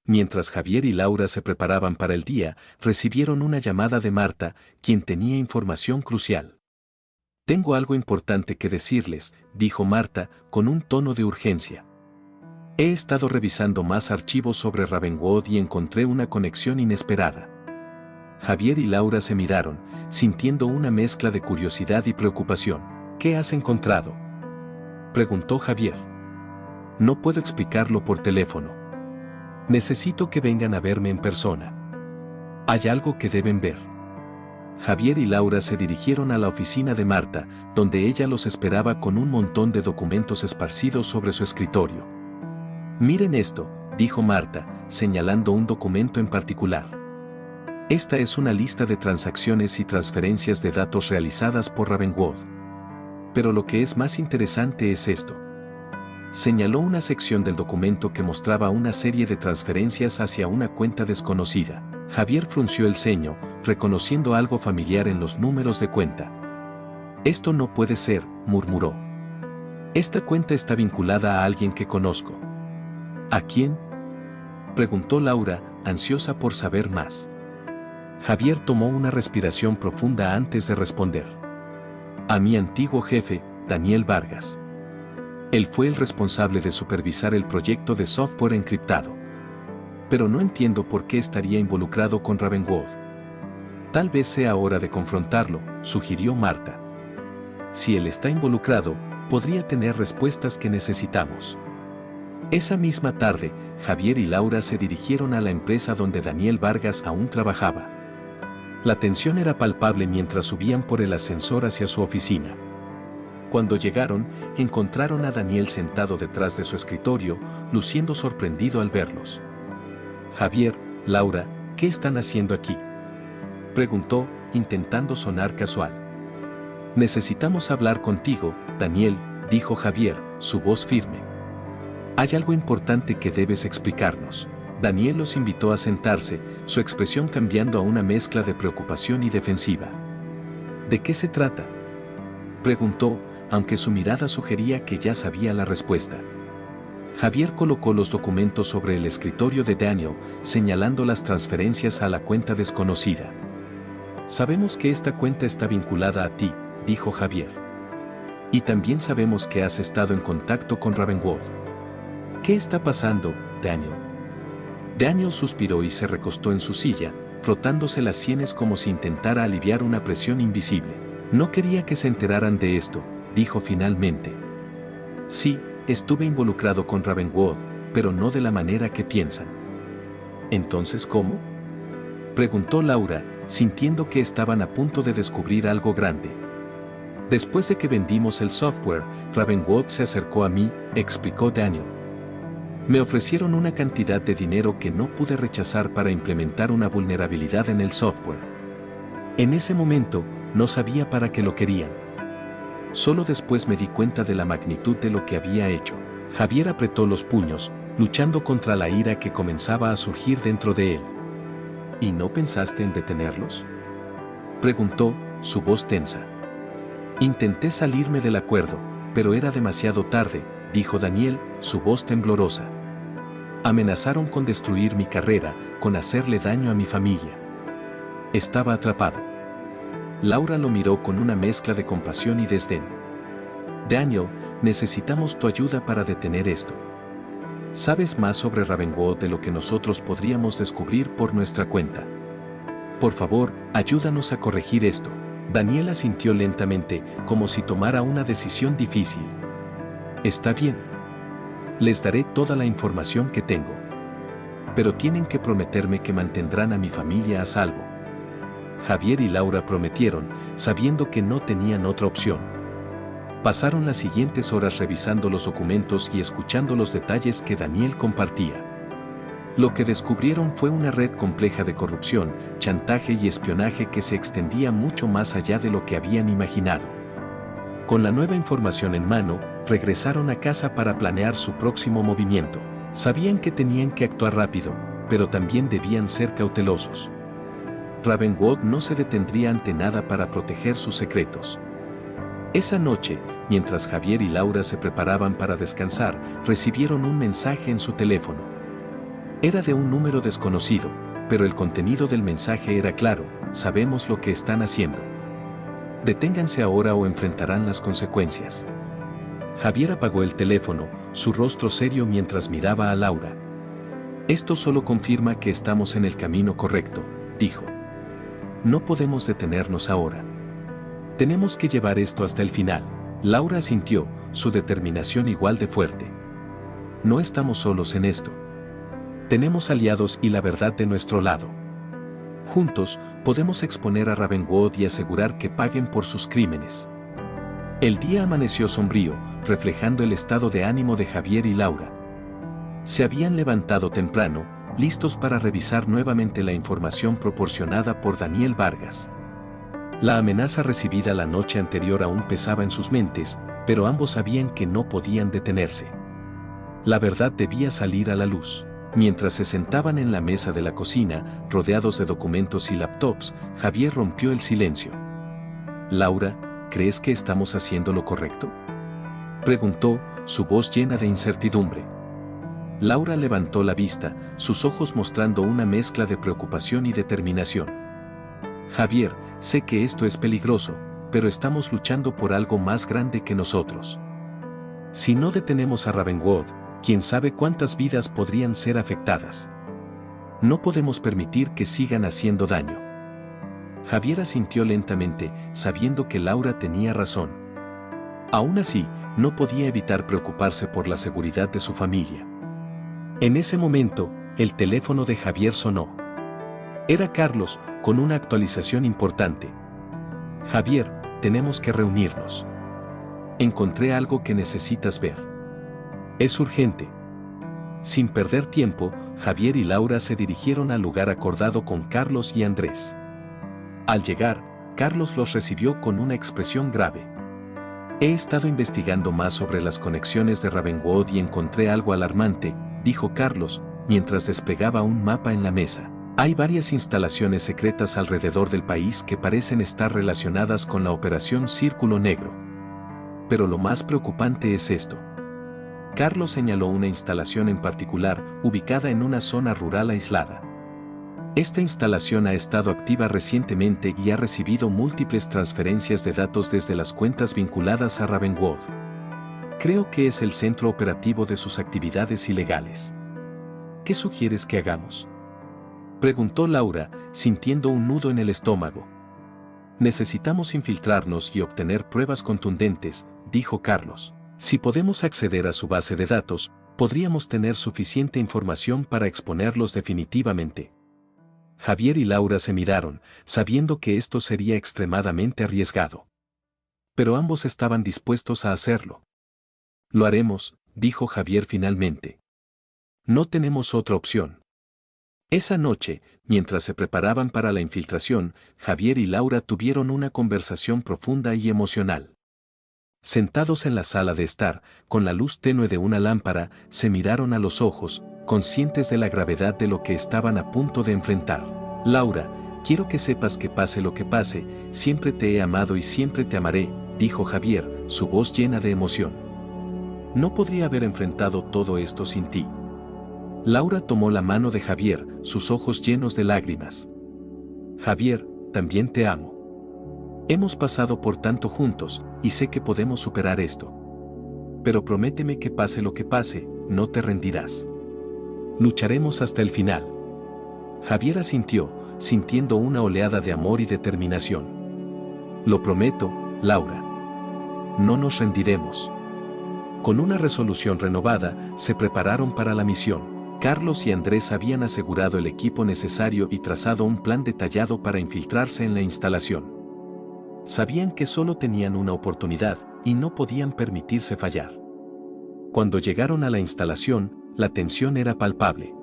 Mientras Javier y Laura se preparaban para el día, recibieron una llamada de Marta, quien tenía información crucial. «Tengo algo importante que decirles», dijo Marta, con un tono de urgencia. «He estado revisando más archivos sobre Ravenwood y encontré una conexión inesperada». Javier y Laura se miraron, sintiendo una mezcla de curiosidad y preocupación. «¿Qué has encontrado?», preguntó Javier. «No puedo explicarlo por teléfono. Necesito que vengan a verme en persona. Hay algo que deben ver». Javier y Laura se dirigieron a la oficina de Marta, donde ella los esperaba con un montón de documentos esparcidos sobre su escritorio. «Miren esto», dijo Marta, señalando un documento en particular. «Esta es una lista de transacciones y transferencias de datos realizadas por Ravenwood. Pero lo que es más interesante es esto». Señaló una sección del documento que mostraba una serie de transferencias hacia una cuenta desconocida. Javier frunció el ceño, reconociendo algo familiar en los números de cuenta. «Esto no puede ser», murmuró. «Esta cuenta está vinculada a alguien que conozco». «¿A quién?», preguntó Laura, ansiosa por saber más. Javier tomó una respiración profunda antes de responder. «A mi antiguo jefe, Daniel Vargas. Él fue el responsable de supervisar el proyecto de software encriptado. Pero no entiendo por qué estaría involucrado con Ravenwood». «Tal vez sea hora de confrontarlo», sugirió Marta. «Si él está involucrado, podría tener respuestas que necesitamos». Esa misma tarde, Javier y Laura se dirigieron a la empresa donde Daniel Vargas aún trabajaba. La tensión era palpable mientras subían por el ascensor hacia su oficina. Cuando llegaron, encontraron a Daniel sentado detrás de su escritorio, luciendo sorprendido al verlos. «Javier, Laura, ¿qué están haciendo aquí?», preguntó, intentando sonar casual. «Necesitamos hablar contigo, Daniel», dijo Javier, su voz firme. «Hay algo importante que debes explicarnos». Daniel los invitó a sentarse, su expresión cambiando a una mezcla de preocupación y defensiva. «¿De qué se trata?», preguntó, aunque su mirada sugería que ya sabía la respuesta. Javier colocó los documentos sobre el escritorio de Daniel, señalando las transferencias a la cuenta desconocida. «Sabemos que esta cuenta está vinculada a ti», dijo Javier. «Y también sabemos que has estado en contacto con Ravenwood. ¿Qué está pasando, Daniel?». Daniel suspiró y se recostó en su silla, frotándose las sienes como si intentara aliviar una presión invisible. «No quería que se enteraran de esto», dijo finalmente. «Sí, estuve involucrado con Ravenwood, pero no de la manera que piensan». «¿Entonces cómo?», preguntó Laura, sintiendo que estaban a punto de descubrir algo grande. «Después de que vendimos el software, Ravenwood se acercó a mí», explicó Daniel. «Me ofrecieron una cantidad de dinero que no pude rechazar para implementar una vulnerabilidad en el software. En ese momento, no sabía para qué lo querían. Solo después me di cuenta de la magnitud de lo que había hecho». Javier apretó los puños, luchando contra la ira que comenzaba a surgir dentro de él. «¿Y no pensaste en detenerlos?», preguntó, su voz tensa. «Intenté salirme del acuerdo, pero era demasiado tarde», dijo Daniel, su voz temblorosa. «Amenazaron con destruir mi carrera, con hacerle daño a mi familia. Estaba atrapado». Laura lo miró con una mezcla de compasión y desdén. «Daniel, necesitamos tu ayuda para detener esto. Sabes más sobre Ravenwood de lo que nosotros podríamos descubrir por nuestra cuenta. Por favor, ayúdanos a corregir esto». Daniel asintió lentamente, como si tomara una decisión difícil. «Está bien. Les daré toda la información que tengo. Pero tienen que prometerme que mantendrán a mi familia a salvo». Javier y Laura prometieron, sabiendo que no tenían otra opción. Pasaron las siguientes horas revisando los documentos y escuchando los detalles que Daniel compartía. Lo que descubrieron fue una red compleja de corrupción, chantaje y espionaje que se extendía mucho más allá de lo que habían imaginado. Con la nueva información en mano, regresaron a casa para planear su próximo movimiento. Sabían que tenían que actuar rápido, pero también debían ser cautelosos. Ravenwood no se detendría ante nada para proteger sus secretos. Esa noche, mientras Javier y Laura se preparaban para descansar, recibieron un mensaje en su teléfono. Era de un número desconocido, pero el contenido del mensaje era claro: sabemos lo que están haciendo. Deténganse ahora o enfrentarán las consecuencias. Javier apagó el teléfono, su rostro serio mientras miraba a Laura. Esto solo confirma que estamos en el camino correcto, dijo. No podemos detenernos ahora. Tenemos que llevar esto hasta el final. Laura asintió, su determinación igual de fuerte. No estamos solos en esto. Tenemos aliados y la verdad de nuestro lado. Juntos, podemos exponer a Ravenwood y asegurar que paguen por sus crímenes. El día amaneció sombrío, reflejando el estado de ánimo de Javier y Laura. Se habían levantado temprano, listos para revisar nuevamente la información proporcionada por Daniel Vargas. La amenaza recibida la noche anterior aún pesaba en sus mentes, pero ambos sabían que no podían detenerse. La verdad debía salir a la luz. Mientras se sentaban en la mesa de la cocina, rodeados de documentos y laptops, Javier rompió el silencio. Laura, ¿crees que estamos haciendo lo correcto?, preguntó, su voz llena de incertidumbre. Laura levantó la vista, sus ojos mostrando una mezcla de preocupación y determinación. Javier, sé que esto es peligroso, pero estamos luchando por algo más grande que nosotros. Si no detenemos a Ravenwood, quién sabe cuántas vidas podrían ser afectadas. No podemos permitir que sigan haciendo daño. Javier asintió lentamente, sabiendo que Laura tenía razón. Aún así, no podía evitar preocuparse por la seguridad de su familia. En ese momento, el teléfono de Javier sonó. Era Carlos, con una actualización importante. Javier, tenemos que reunirnos. Encontré algo que necesitas ver. Es urgente. Sin perder tiempo, Javier y Laura se dirigieron al lugar acordado con Carlos y Andrés. Al llegar, Carlos los recibió con una expresión grave. He estado investigando más sobre las conexiones de Ravenwood y encontré algo alarmante, dijo Carlos, mientras desplegaba un mapa en la mesa. Hay varias instalaciones secretas alrededor del país que parecen estar relacionadas con la Operación Círculo Negro. Pero lo más preocupante es esto. Carlos señaló una instalación en particular, ubicada en una zona rural aislada. Esta instalación ha estado activa recientemente y ha recibido múltiples transferencias de datos desde las cuentas vinculadas a Ravenwood. Creo que es el centro operativo de sus actividades ilegales. ¿Qué sugieres que hagamos?, preguntó Laura, sintiendo un nudo en el estómago. Necesitamos infiltrarnos y obtener pruebas contundentes, dijo Carlos. Si podemos acceder a su base de datos, podríamos tener suficiente información para exponerlos definitivamente. Javier y Laura se miraron, sabiendo que esto sería extremadamente arriesgado. Pero ambos estaban dispuestos a hacerlo. Lo haremos, dijo Javier finalmente. No tenemos otra opción. Esa noche, mientras se preparaban para la infiltración, Javier y Laura tuvieron una conversación profunda y emocional. Sentados en la sala de estar, con la luz tenue de una lámpara, se miraron a los ojos, conscientes de la gravedad de lo que estaban a punto de enfrentar. Laura, quiero que sepas que pase lo que pase, siempre te he amado y siempre te amaré, dijo Javier, su voz llena de emoción. No podría haber enfrentado todo esto sin ti. Laura tomó la mano de Javier, sus ojos llenos de lágrimas. Javier, también te amo. Hemos pasado por tanto juntos, y sé que podemos superar esto. Pero prométeme que pase lo que pase, no te rendirás. Lucharemos hasta el final. Javier asintió, sintiendo una oleada de amor y determinación. Lo prometo, Laura. No nos rendiremos. Con una resolución renovada, se prepararon para la misión. Carlos y Andrés habían asegurado el equipo necesario y trazado un plan detallado para infiltrarse en la instalación. Sabían que solo tenían una oportunidad y no podían permitirse fallar. Cuando llegaron a la instalación, la tensión era palpable.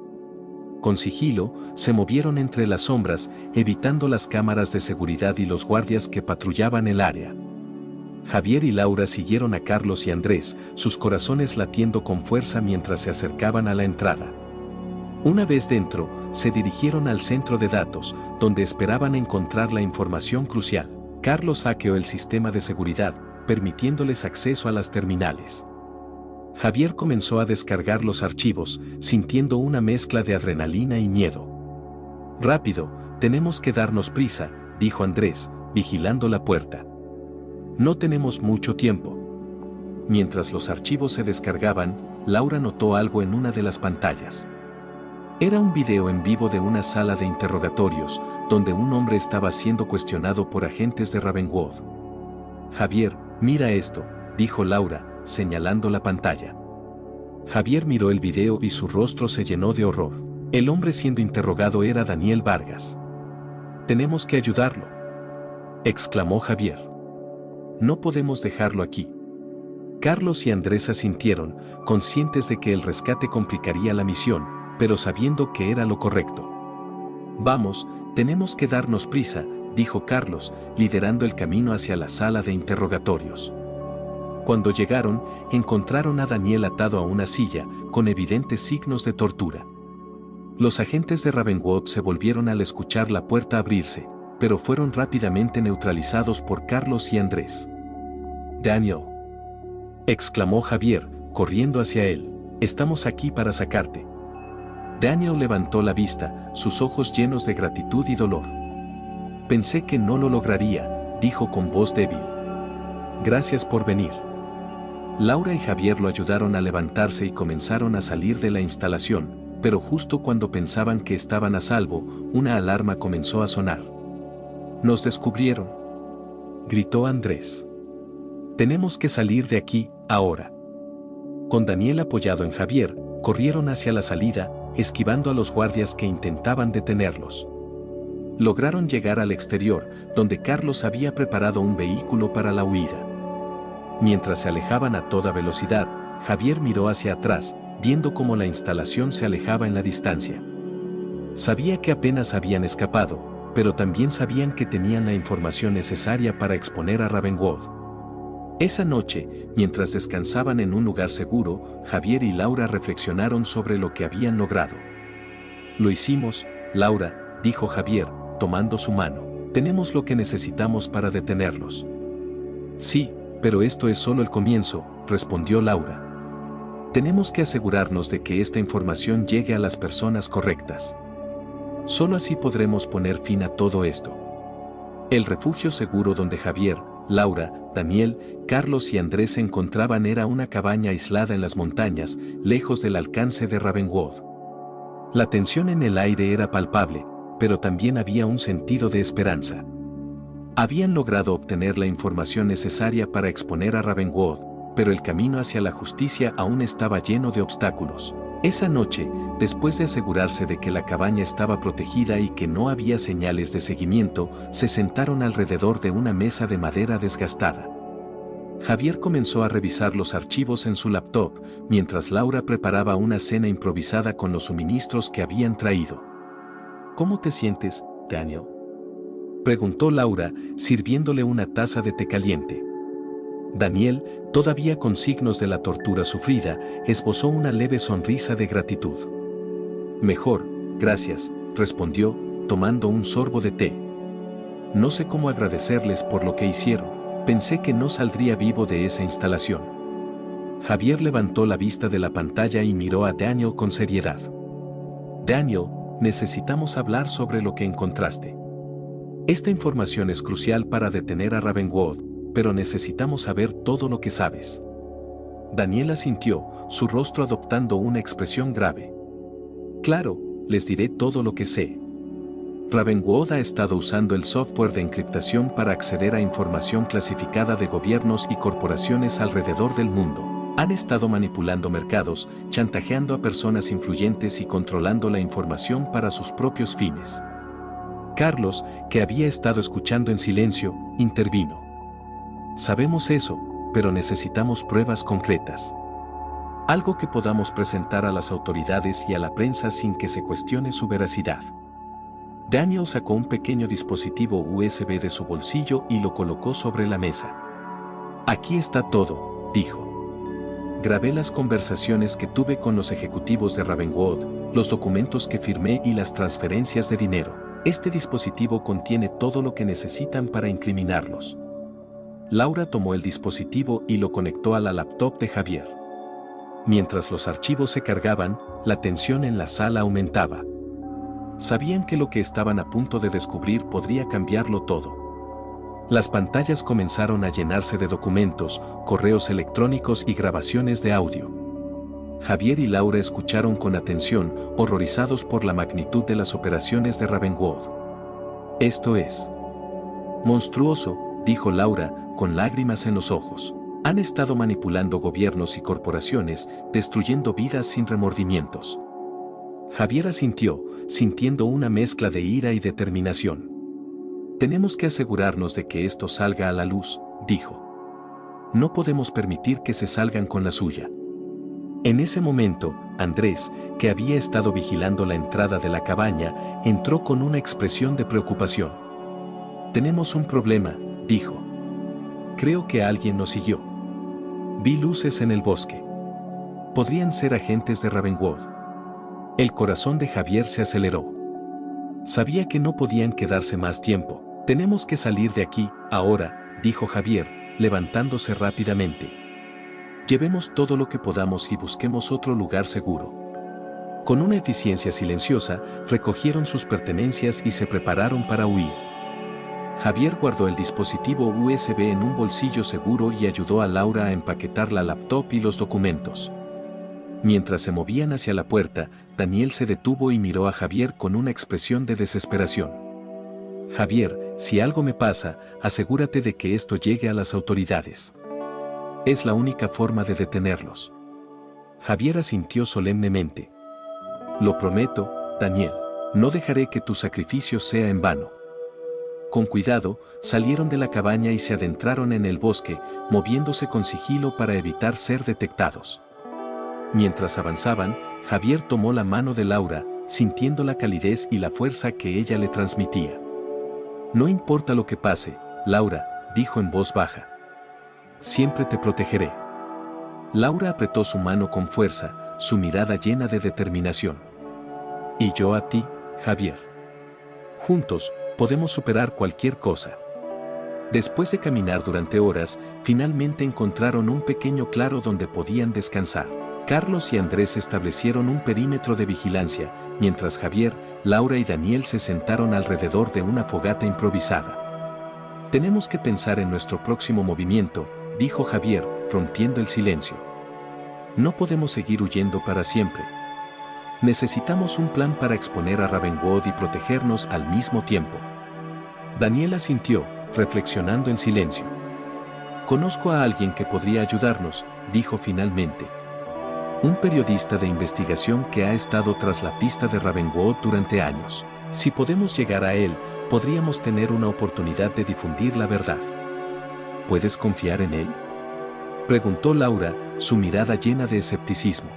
Con sigilo, se movieron entre las sombras, evitando las cámaras de seguridad y los guardias que patrullaban el área. Javier y Laura siguieron a Carlos y Andrés, sus corazones latiendo con fuerza mientras se acercaban a la entrada. Una vez dentro, se dirigieron al centro de datos, donde esperaban encontrar la información crucial. Carlos hackeó el sistema de seguridad, permitiéndoles acceso a las terminales. Javier comenzó a descargar los archivos, sintiendo una mezcla de adrenalina y miedo. «Rápido, tenemos que darnos prisa», dijo Andrés, vigilando la puerta. «No tenemos mucho tiempo». Mientras los archivos se descargaban, Laura notó algo en una de las pantallas. Era un video en vivo de una sala de interrogatorios, donde un hombre estaba siendo cuestionado por agentes de Ravenwood. «Javier, mira esto», dijo Laura, señalando la pantalla. Javier miró el video y su rostro se llenó de horror. El hombre siendo interrogado era Daniel Vargas. «Tenemos que ayudarlo», exclamó Javier. «No podemos dejarlo aquí». Carlos y Andrés asintieron, conscientes de que el rescate complicaría la misión, pero sabiendo que era lo correcto. «Vamos, tenemos que darnos prisa», dijo Carlos, liderando el camino hacia la sala de interrogatorios. Cuando llegaron, encontraron a Daniel atado a una silla, con evidentes signos de tortura. Los agentes de Ravenwood se volvieron al escuchar la puerta abrirse, pero fueron rápidamente neutralizados por Carlos y Andrés. «Daniel», exclamó Javier, corriendo hacia él, «estamos aquí para sacarte». Daniel levantó la vista, sus ojos llenos de gratitud y dolor. «Pensé que no lo lograría», dijo con voz débil. «Gracias por venir». Laura y Javier lo ayudaron a levantarse y comenzaron a salir de la instalación, pero justo cuando pensaban que estaban a salvo, una alarma comenzó a sonar. «Nos descubrieron», gritó Andrés. «Tenemos que salir de aquí, ahora». Con Daniel apoyado en Javier, corrieron hacia la salida, esquivando a los guardias que intentaban detenerlos. Lograron llegar al exterior, donde Carlos había preparado un vehículo para la huida. Mientras se alejaban a toda velocidad, Javier miró hacia atrás, viendo cómo la instalación se alejaba en la distancia. Sabía que apenas habían escapado, pero también sabían que tenían la información necesaria para exponer a Ravenwood. Esa noche, mientras descansaban en un lugar seguro, Javier y Laura reflexionaron sobre lo que habían logrado. «Lo hicimos, Laura», dijo Javier, tomando su mano. «Tenemos lo que necesitamos para detenerlos». «Sí, pero esto es solo el comienzo», respondió Laura. «Tenemos que asegurarnos de que esta información llegue a las personas correctas. Solo así podremos poner fin a todo esto». El refugio seguro donde Javier, Laura, Daniel, Carlos y Andrés se encontraban era una cabaña aislada en las montañas, lejos del alcance de Ravenwood. La tensión en el aire era palpable, pero también había un sentido de esperanza. Habían logrado obtener la información necesaria para exponer a Ravenwood, pero el camino hacia la justicia aún estaba lleno de obstáculos. Esa noche, después de asegurarse de que la cabaña estaba protegida y que no había señales de seguimiento, se sentaron alrededor de una mesa de madera desgastada. Javier comenzó a revisar los archivos en su laptop, mientras Laura preparaba una cena improvisada con los suministros que habían traído. «¿Cómo te sientes, Daniel?», preguntó Laura, sirviéndole una taza de té caliente. Daniel, todavía con signos de la tortura sufrida, esbozó una leve sonrisa de gratitud. «Mejor, gracias», respondió, tomando un sorbo de té. «No sé cómo agradecerles por lo que hicieron. Pensé que no saldría vivo de esa instalación». Javier levantó la vista de la pantalla y miró a Daniel con seriedad. «Daniel, necesitamos hablar sobre lo que encontraste. Esta información es crucial para detener a Ravenwood, pero necesitamos saber todo lo que sabes». Daniel asintió, su rostro adoptando una expresión grave. «Claro, les diré todo lo que sé. Ravenwood ha estado usando el software de encriptación para acceder a información clasificada de gobiernos y corporaciones alrededor del mundo. Han estado manipulando mercados, chantajeando a personas influyentes y controlando la información para sus propios fines». Carlos, que había estado escuchando en silencio, intervino. «Sabemos eso, pero necesitamos pruebas concretas. Algo que podamos presentar a las autoridades y a la prensa sin que se cuestione su veracidad». Daniel sacó un pequeño dispositivo USB de su bolsillo y lo colocó sobre la mesa. Aquí está todo, dijo. Grabé las conversaciones que tuve con los ejecutivos de Ravenwood, los documentos que firmé y las transferencias de dinero. Este dispositivo contiene todo lo que necesitan para incriminarlos. Laura tomó el dispositivo y lo conectó a la laptop de Javier. Mientras los archivos se cargaban, la tensión en la sala aumentaba. Sabían que lo que estaban a punto de descubrir podría cambiarlo todo. Las pantallas comenzaron a llenarse de documentos, correos electrónicos y grabaciones de audio. Javier y Laura escucharon con atención, horrorizados por la magnitud de las operaciones de Ravenwood. Esto es monstruoso, dijo Laura, con lágrimas en los ojos. Han estado manipulando gobiernos y corporaciones, destruyendo vidas sin remordimientos. Javier asintió, sintiendo una mezcla de ira y determinación. Tenemos que asegurarnos de que esto salga a la luz, dijo. No podemos permitir que se salgan con la suya. En ese momento, Andrés, que había estado vigilando la entrada de la cabaña, entró con una expresión de preocupación. Tenemos un problema, dijo. Creo que alguien nos siguió. Vi luces en el bosque. Podrían ser agentes de Ravenwood. El corazón de Javier se aceleró. Sabía que no podían quedarse más tiempo. Tenemos que salir de aquí, ahora, dijo Javier, levantándose rápidamente. Llevemos todo lo que podamos y busquemos otro lugar seguro. Con una eficiencia silenciosa, recogieron sus pertenencias y se prepararon para huir. Javier guardó el dispositivo USB en un bolsillo seguro y ayudó a Laura a empaquetar la laptop y los documentos. Mientras se movían hacia la puerta, Daniel se detuvo y miró a Javier con una expresión de desesperación. Javier, si algo me pasa, asegúrate de que esto llegue a las autoridades. Es la única forma de detenerlos. Javier asintió solemnemente. Lo prometo, Daniel. No dejaré que tu sacrificio sea en vano. Con cuidado, salieron de la cabaña y se adentraron en el bosque, moviéndose con sigilo para evitar ser detectados. Mientras avanzaban, Javier tomó la mano de Laura, sintiendo la calidez y la fuerza que ella le transmitía. No importa lo que pase, Laura, dijo en voz baja. Siempre te protegeré. Laura apretó su mano con fuerza, su mirada llena de determinación. Y yo a ti, Javier. Juntos, podemos superar cualquier cosa. Después de caminar durante horas, finalmente encontraron un pequeño claro donde podían descansar. Carlos y Andrés establecieron un perímetro de vigilancia, mientras Javier, Laura y Daniel se sentaron alrededor de una fogata improvisada. Tenemos que pensar en nuestro próximo movimiento, dijo Javier, rompiendo el silencio. No podemos seguir huyendo para siempre. Necesitamos un plan para exponer a Ravenwood y protegernos al mismo tiempo. Daniel asintió, reflexionando en silencio. Conozco a alguien que podría ayudarnos, dijo finalmente. Un periodista de investigación que ha estado tras la pista de Ravenwood durante años. Si podemos llegar a él, podríamos tener una oportunidad de difundir la verdad. ¿Puedes confiar en él?, preguntó Laura, su mirada llena de escepticismo.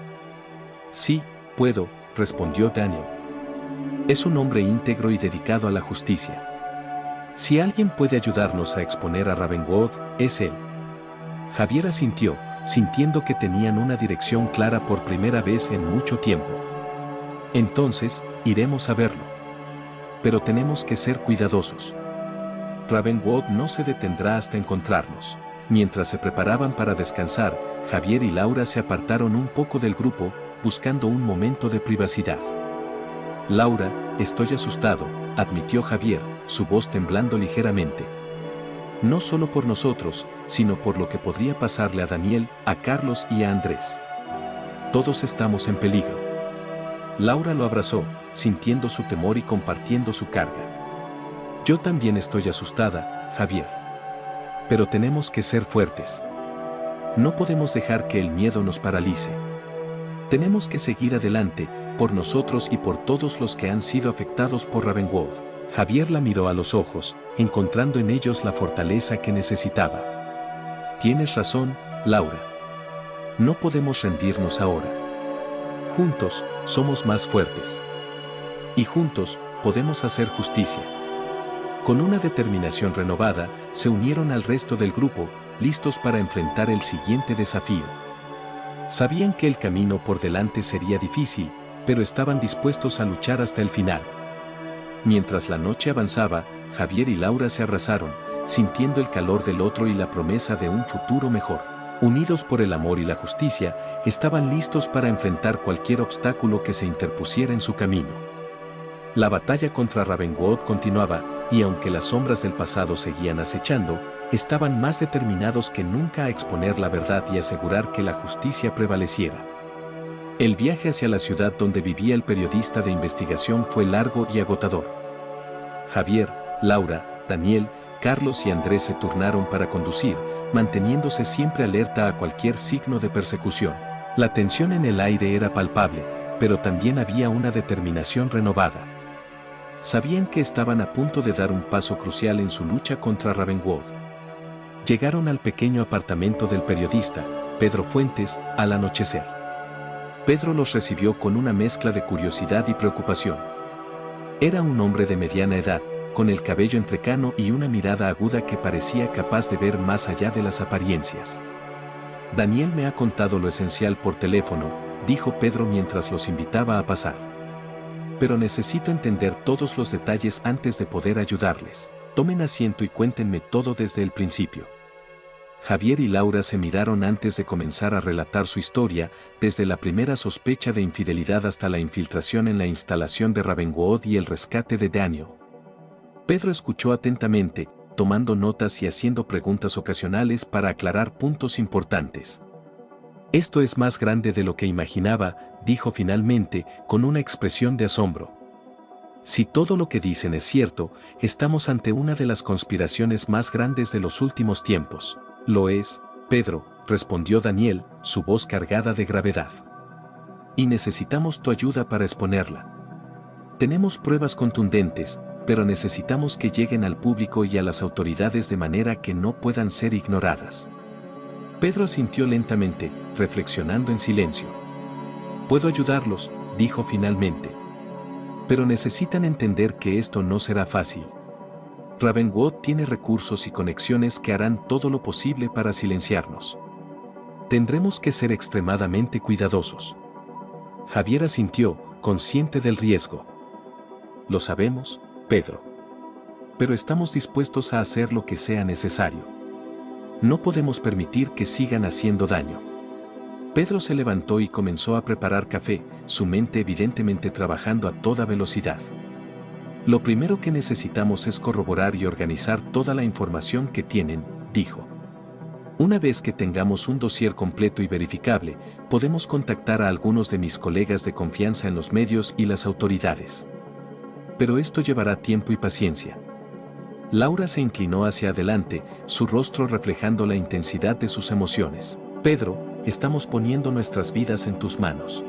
Sí, puedo, respondió Daniel. Es un hombre íntegro y dedicado a la justicia. Si alguien puede ayudarnos a exponer a Ravenwood, es él. Javier asintió, sintiendo que tenían una dirección clara por primera vez en mucho tiempo. Entonces, iremos a verlo. Pero tenemos que ser cuidadosos. Ravenwood no se detendrá hasta encontrarnos. Mientras se preparaban para descansar, Javier y Laura se apartaron un poco del grupo, buscando un momento de privacidad. Laura, estoy asustado, admitió Javier, su voz temblando ligeramente. No solo por nosotros, sino por lo que podría pasarle a Daniel, a Carlos y a Andrés. Todos estamos en peligro. Laura lo abrazó, sintiendo su temor y compartiendo su carga. Yo también estoy asustada, Javier. Pero tenemos que ser fuertes. No podemos dejar que el miedo nos paralice. Tenemos que seguir adelante, por nosotros y por todos los que han sido afectados por Ravenwood. Javier la miró a los ojos, encontrando en ellos la fortaleza que necesitaba. Tienes razón, Laura. No podemos rendirnos ahora. Juntos, somos más fuertes. Y juntos, podemos hacer justicia. Con una determinación renovada, se unieron al resto del grupo, listos para enfrentar el siguiente desafío. Sabían que el camino por delante sería difícil, pero estaban dispuestos a luchar hasta el final. Mientras la noche avanzaba, Javier y Laura se abrazaron, sintiendo el calor del otro y la promesa de un futuro mejor. Unidos por el amor y la justicia, estaban listos para enfrentar cualquier obstáculo que se interpusiera en su camino. La batalla contra Ravengwood continuaba, y aunque las sombras del pasado seguían acechando, estaban más determinados que nunca a exponer la verdad y asegurar que la justicia prevaleciera. El viaje hacia la ciudad donde vivía el periodista de investigación fue largo y agotador. Javier, Laura, Daniel, Carlos y Andrés se turnaron para conducir, manteniéndose siempre alerta a cualquier signo de persecución. La tensión en el aire era palpable, pero también había una determinación renovada. Sabían que estaban a punto de dar un paso crucial en su lucha contra Ravengwood. Llegaron al pequeño apartamento del periodista, Pedro Fuentes, al anochecer. Pedro los recibió con una mezcla de curiosidad y preocupación. Era un hombre de mediana edad, con el cabello entrecano y una mirada aguda que parecía capaz de ver más allá de las apariencias. Daniel me ha contado lo esencial por teléfono, dijo Pedro mientras los invitaba a pasar. Pero necesito entender todos los detalles antes de poder ayudarles. Tomen asiento y cuéntenme todo desde el principio. Javier y Laura se miraron antes de comenzar a relatar su historia, desde la primera sospecha de infidelidad hasta la infiltración en la instalación de Ravengwood y el rescate de Daniel. Pedro escuchó atentamente, tomando notas y haciendo preguntas ocasionales para aclarar puntos importantes. Esto es más grande de lo que imaginaba, dijo finalmente, con una expresión de asombro. Si todo lo que dicen es cierto, estamos ante una de las conspiraciones más grandes de los últimos tiempos. Lo es, Pedro, respondió Daniel, su voz cargada de gravedad. Y necesitamos tu ayuda para exponerla. Tenemos pruebas contundentes, pero necesitamos que lleguen al público y a las autoridades de manera que no puedan ser ignoradas. Pedro asintió lentamente, reflexionando en silencio. Puedo ayudarlos, dijo finalmente. Pero necesitan entender que esto no será fácil. Ravengwood tiene recursos y conexiones que harán todo lo posible para silenciarnos. Tendremos que ser extremadamente cuidadosos. Javier asintió, consciente del riesgo. Lo sabemos, Pedro. Pero estamos dispuestos a hacer lo que sea necesario. No podemos permitir que sigan haciendo daño. Pedro se levantó y comenzó a preparar café, su mente evidentemente trabajando a toda velocidad. Lo primero que necesitamos es corroborar y organizar toda la información que tienen, dijo. Una vez que tengamos un dossier completo y verificable, podemos contactar a algunos de mis colegas de confianza en los medios y las autoridades. Pero esto llevará tiempo y paciencia. Laura se inclinó hacia adelante, su rostro reflejando la intensidad de sus emociones. Pedro, estamos poniendo nuestras vidas en tus manos.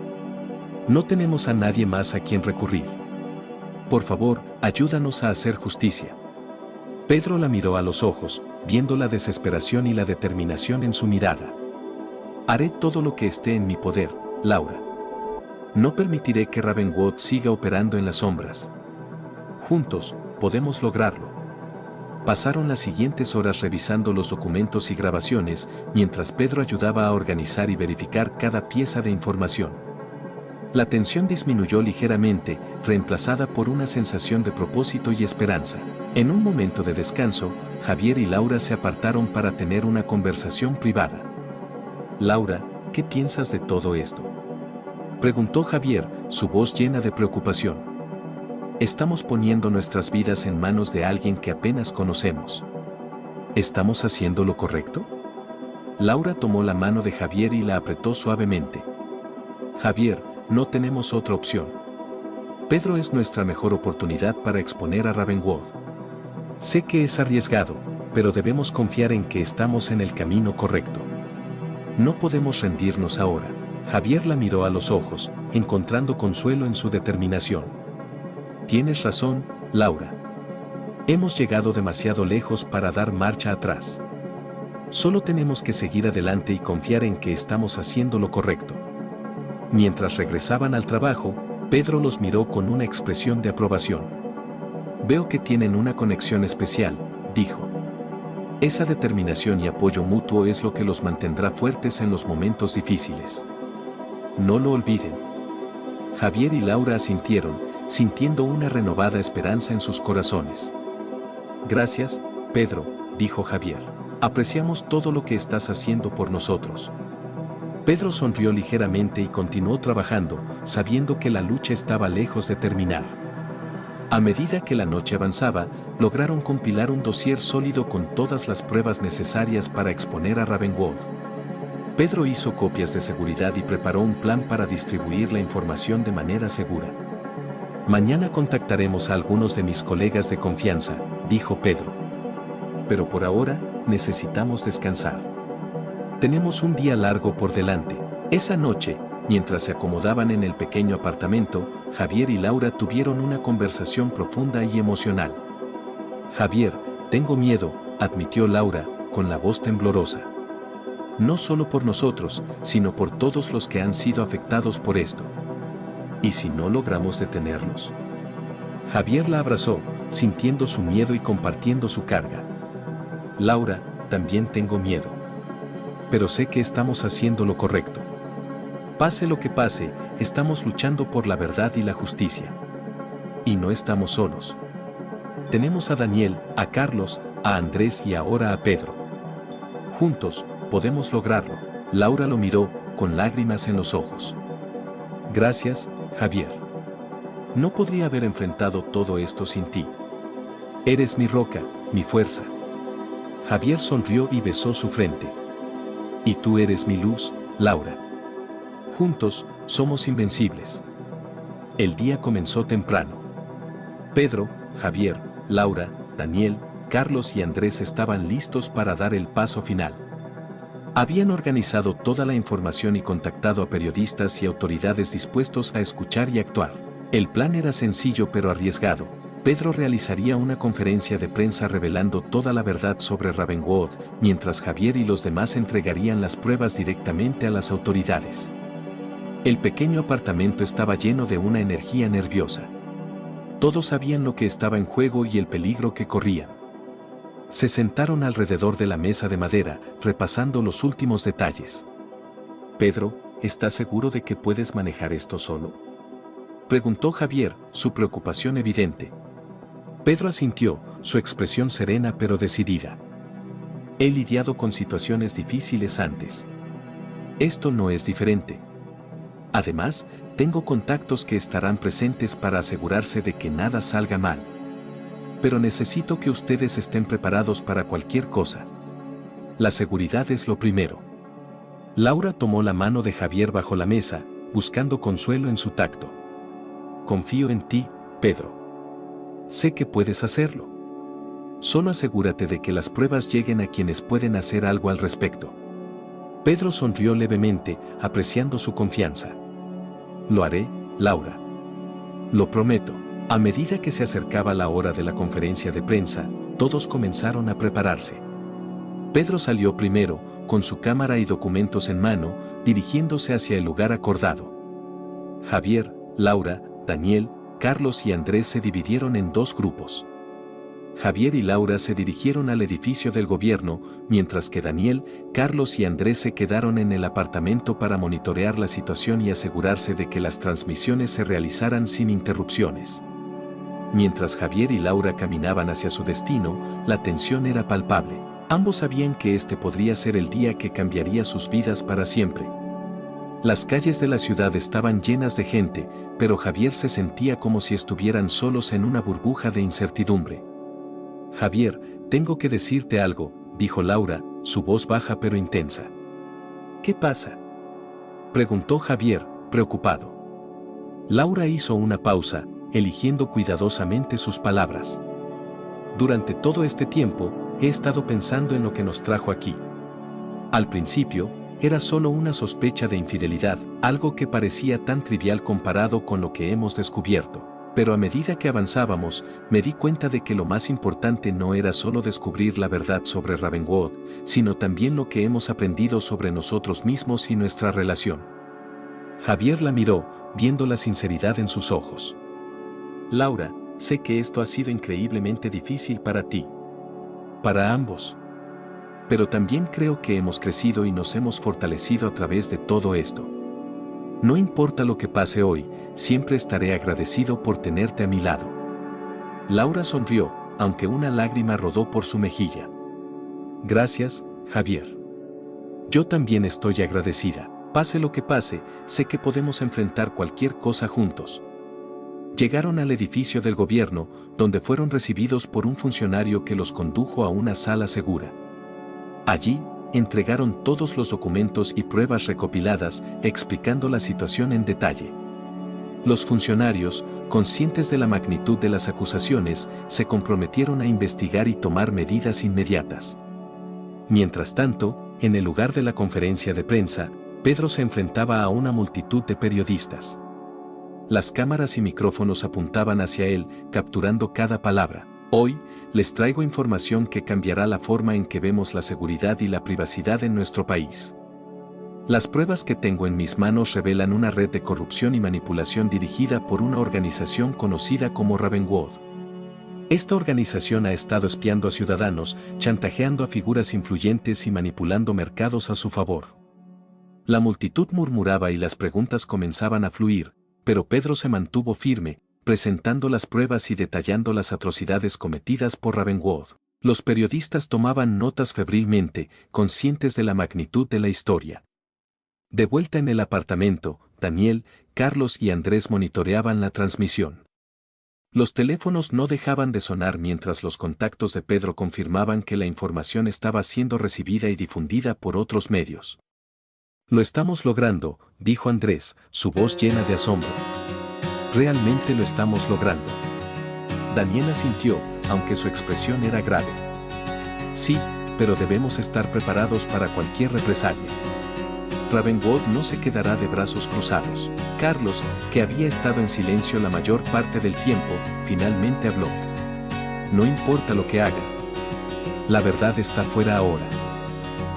No tenemos a nadie más a quien recurrir. Por favor, ayúdanos a hacer justicia. Pedro la miró a los ojos, viendo la desesperación y la determinación en su mirada. Haré todo lo que esté en mi poder, Laura. No permitiré que Ravengwood siga operando en las sombras. Juntos, podemos lograrlo. Pasaron las siguientes horas revisando los documentos y grabaciones, mientras Pedro ayudaba a organizar y verificar cada pieza de información. La tensión disminuyó ligeramente, reemplazada por una sensación de propósito y esperanza. En un momento de descanso, Javier y Laura se apartaron para tener una conversación privada. Laura, ¿qué piensas de todo esto?, preguntó Javier, su voz llena de preocupación. Estamos poniendo nuestras vidas en manos de alguien que apenas conocemos. ¿Estamos haciendo lo correcto? Laura tomó la mano de Javier y la apretó suavemente. Javier, no tenemos otra opción. Pedro es nuestra mejor oportunidad para exponer a Ravengwood. Sé que es arriesgado, pero debemos confiar en que estamos en el camino correcto. No podemos rendirnos ahora. Javier la miró a los ojos, encontrando consuelo en su determinación. Tienes razón, Laura. Hemos llegado demasiado lejos para dar marcha atrás. Solo tenemos que seguir adelante y confiar en que estamos haciendo lo correcto. Mientras regresaban al trabajo, Pedro los miró con una expresión de aprobación. Veo que tienen una conexión especial, dijo. Esa determinación y apoyo mutuo es lo que los mantendrá fuertes en los momentos difíciles. No lo olviden. Javier y Laura asintieron, sintiendo una renovada esperanza en sus corazones. Gracias, Pedro, dijo Javier. Apreciamos todo lo que estás haciendo por nosotros. Pedro sonrió ligeramente y continuó trabajando, sabiendo que la lucha estaba lejos de terminar. A medida que la noche avanzaba, lograron compilar un dossier sólido con todas las pruebas necesarias para exponer a Ravenwood. Pedro hizo copias de seguridad y preparó un plan para distribuir la información de manera segura. Mañana contactaremos a algunos de mis colegas de confianza, dijo Pedro. Pero por ahora, necesitamos descansar. Tenemos un día largo por delante. Esa noche, mientras se acomodaban en el pequeño apartamento, Javier y Laura tuvieron una conversación profunda y emocional. Javier, tengo miedo, admitió Laura, con la voz temblorosa. No solo por nosotros, sino por todos los que han sido afectados por esto. ¿Y si no logramos detenerlos? Javier la abrazó, sintiendo su miedo y compartiendo su carga. Laura, también tengo miedo. Pero sé que estamos haciendo lo correcto. Pase lo que pase, estamos luchando por la verdad y la justicia. Y no estamos solos. Tenemos a Daniel, a Carlos, a Andrés y ahora a Pedro. Juntos, podemos lograrlo. Laura lo miró, con lágrimas en los ojos. Gracias, Javier. No podría haber enfrentado todo esto sin ti. Eres mi roca, mi fuerza. Javier sonrió y besó su frente. Y tú eres mi luz, Laura. Juntos, somos invencibles. El día comenzó temprano. Pedro, Javier, Laura, Daniel, Carlos y Andrés estaban listos para dar el paso final. Habían organizado toda la información y contactado a periodistas y autoridades dispuestos a escuchar y actuar. El plan era sencillo pero arriesgado. Pedro realizaría una conferencia de prensa revelando toda la verdad sobre Ravenwood, mientras Javier y los demás entregarían las pruebas directamente a las autoridades. El pequeño apartamento estaba lleno de una energía nerviosa. Todos sabían lo que estaba en juego y el peligro que corrían. Se sentaron alrededor de la mesa de madera, repasando los últimos detalles. Pedro, ¿estás seguro de que puedes manejar esto solo? Preguntó Javier, su preocupación evidente. Pedro asintió, su expresión serena pero decidida. He lidiado con situaciones difíciles antes. Esto no es diferente. Además, tengo contactos que estarán presentes para asegurarse de que nada salga mal. Pero necesito que ustedes estén preparados para cualquier cosa. La seguridad es lo primero. Laura tomó la mano de Javier bajo la mesa, buscando consuelo en su tacto. Confío en ti, Pedro. Sé que puedes hacerlo. Solo asegúrate de que las pruebas lleguen a quienes pueden hacer algo al respecto. Pedro sonrió levemente, apreciando su confianza. Lo haré, Laura. Lo prometo. A medida que se acercaba la hora de la conferencia de prensa, todos comenzaron a prepararse. Pedro salió primero, con su cámara y documentos en mano, dirigiéndose hacia el lugar acordado. Javier, Laura, Daniel, Carlos y Andrés se dividieron en dos grupos. Javier y Laura se dirigieron al edificio del gobierno, mientras que Daniel, Carlos y Andrés se quedaron en el apartamento para monitorear la situación y asegurarse de que las transmisiones se realizaran sin interrupciones. Mientras Javier y Laura caminaban hacia su destino, la tensión era palpable. Ambos sabían que este podría ser el día que cambiaría sus vidas para siempre. Las calles de la ciudad estaban llenas de gente, pero Javier se sentía como si estuvieran solos en una burbuja de incertidumbre. Javier, tengo que decirte algo, dijo Laura, su voz baja pero intensa. ¿Qué pasa? Preguntó Javier, preocupado. Laura hizo una pausa, eligiendo cuidadosamente sus palabras. Durante todo este tiempo, he estado pensando en lo que nos trajo aquí. Al principio, era solo una sospecha de infidelidad, algo que parecía tan trivial comparado con lo que hemos descubierto. Pero a medida que avanzábamos, me di cuenta de que lo más importante no era solo descubrir la verdad sobre Ravenwood, sino también lo que hemos aprendido sobre nosotros mismos y nuestra relación. Javier la miró, viendo la sinceridad en sus ojos. Laura, sé que esto ha sido increíblemente difícil para ti. Para ambos. Pero también creo que hemos crecido y nos hemos fortalecido a través de todo esto. No importa lo que pase hoy, siempre estaré agradecido por tenerte a mi lado. Laura sonrió, aunque una lágrima rodó por su mejilla. Gracias, Javier. Yo también estoy agradecida. Pase lo que pase, sé que podemos enfrentar cualquier cosa juntos. Llegaron al edificio del gobierno, donde fueron recibidos por un funcionario que los condujo a una sala segura. Allí, entregaron todos los documentos y pruebas recopiladas, explicando la situación en detalle. Los funcionarios, conscientes de la magnitud de las acusaciones, se comprometieron a investigar y tomar medidas inmediatas. Mientras tanto, en el lugar de la conferencia de prensa, Pedro se enfrentaba a una multitud de periodistas. Las cámaras y micrófonos apuntaban hacia él, capturando cada palabra. Hoy, les traigo información que cambiará la forma en que vemos la seguridad y la privacidad en nuestro país. Las pruebas que tengo en mis manos revelan una red de corrupción y manipulación dirigida por una organización conocida como Ravenwood. Esta organización ha estado espiando a ciudadanos, chantajeando a figuras influyentes y manipulando mercados a su favor. La multitud murmuraba y las preguntas comenzaban a fluir, pero Pedro se mantuvo firme, presentando las pruebas y detallando las atrocidades cometidas por Ravenwood. Los periodistas tomaban notas febrilmente, conscientes de la magnitud de la historia. De vuelta en el apartamento, Daniel, Carlos y Andrés monitoreaban la transmisión. Los teléfonos no dejaban de sonar mientras los contactos de Pedro confirmaban que la información estaba siendo recibida y difundida por otros medios. Lo estamos logrando, dijo Andrés, su voz llena de asombro. Realmente lo estamos logrando. Daniel asintió, aunque su expresión era grave. Sí, pero debemos estar preparados para cualquier represalia. Ravenwood no se quedará de brazos cruzados. Carlos, que había estado en silencio la mayor parte del tiempo, finalmente habló. No importa lo que hagan. La verdad está fuera ahora.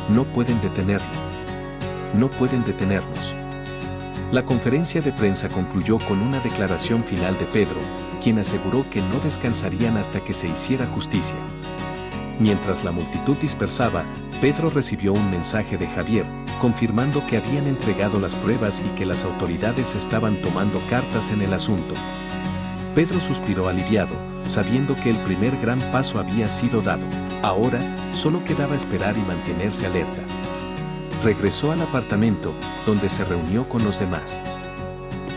No pueden detenerlo. No pueden detenernos. La conferencia de prensa concluyó con una declaración final de Pedro, quien aseguró que no descansarían hasta que se hiciera justicia. Mientras la multitud dispersaba, Pedro recibió un mensaje de Javier, confirmando que habían entregado las pruebas y que las autoridades estaban tomando cartas en el asunto. Pedro suspiró aliviado, sabiendo que el primer gran paso había sido dado. Ahora, solo quedaba esperar y mantenerse alerta. Regresó al apartamento, donde se reunió con los demás.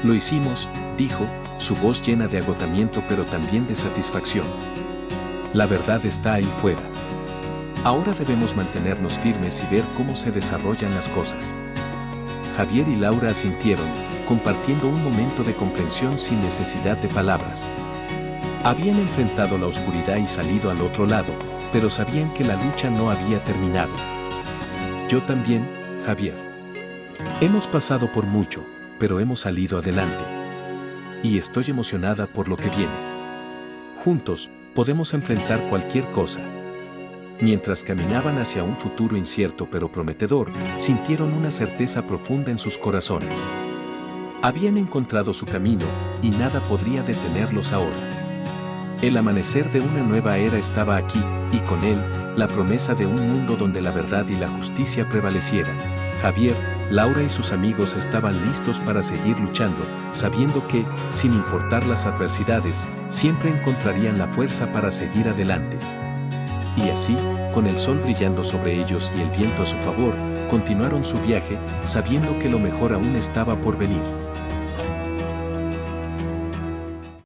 Lo hicimos, dijo, su voz llena de agotamiento pero también de satisfacción. La verdad está ahí fuera. Ahora debemos mantenernos firmes y ver cómo se desarrollan las cosas. Javier y Laura asintieron, compartiendo un momento de comprensión sin necesidad de palabras. Habían enfrentado la oscuridad y salido al otro lado, pero sabían que la lucha no había terminado. Yo también, Javier. Hemos pasado por mucho, pero hemos salido adelante. Y estoy emocionada por lo que viene. Juntos, podemos enfrentar cualquier cosa. Mientras caminaban hacia un futuro incierto pero prometedor, sintieron una certeza profunda en sus corazones. Habían encontrado su camino, y nada podría detenerlos ahora. El amanecer de una nueva era estaba aquí, y con él, la promesa de un mundo donde la verdad y la justicia prevalecieran. Javier, Laura y sus amigos estaban listos para seguir luchando, sabiendo que, sin importar las adversidades, siempre encontrarían la fuerza para seguir adelante. Y así, con el sol brillando sobre ellos y el viento a su favor, continuaron su viaje, sabiendo que lo mejor aún estaba por venir.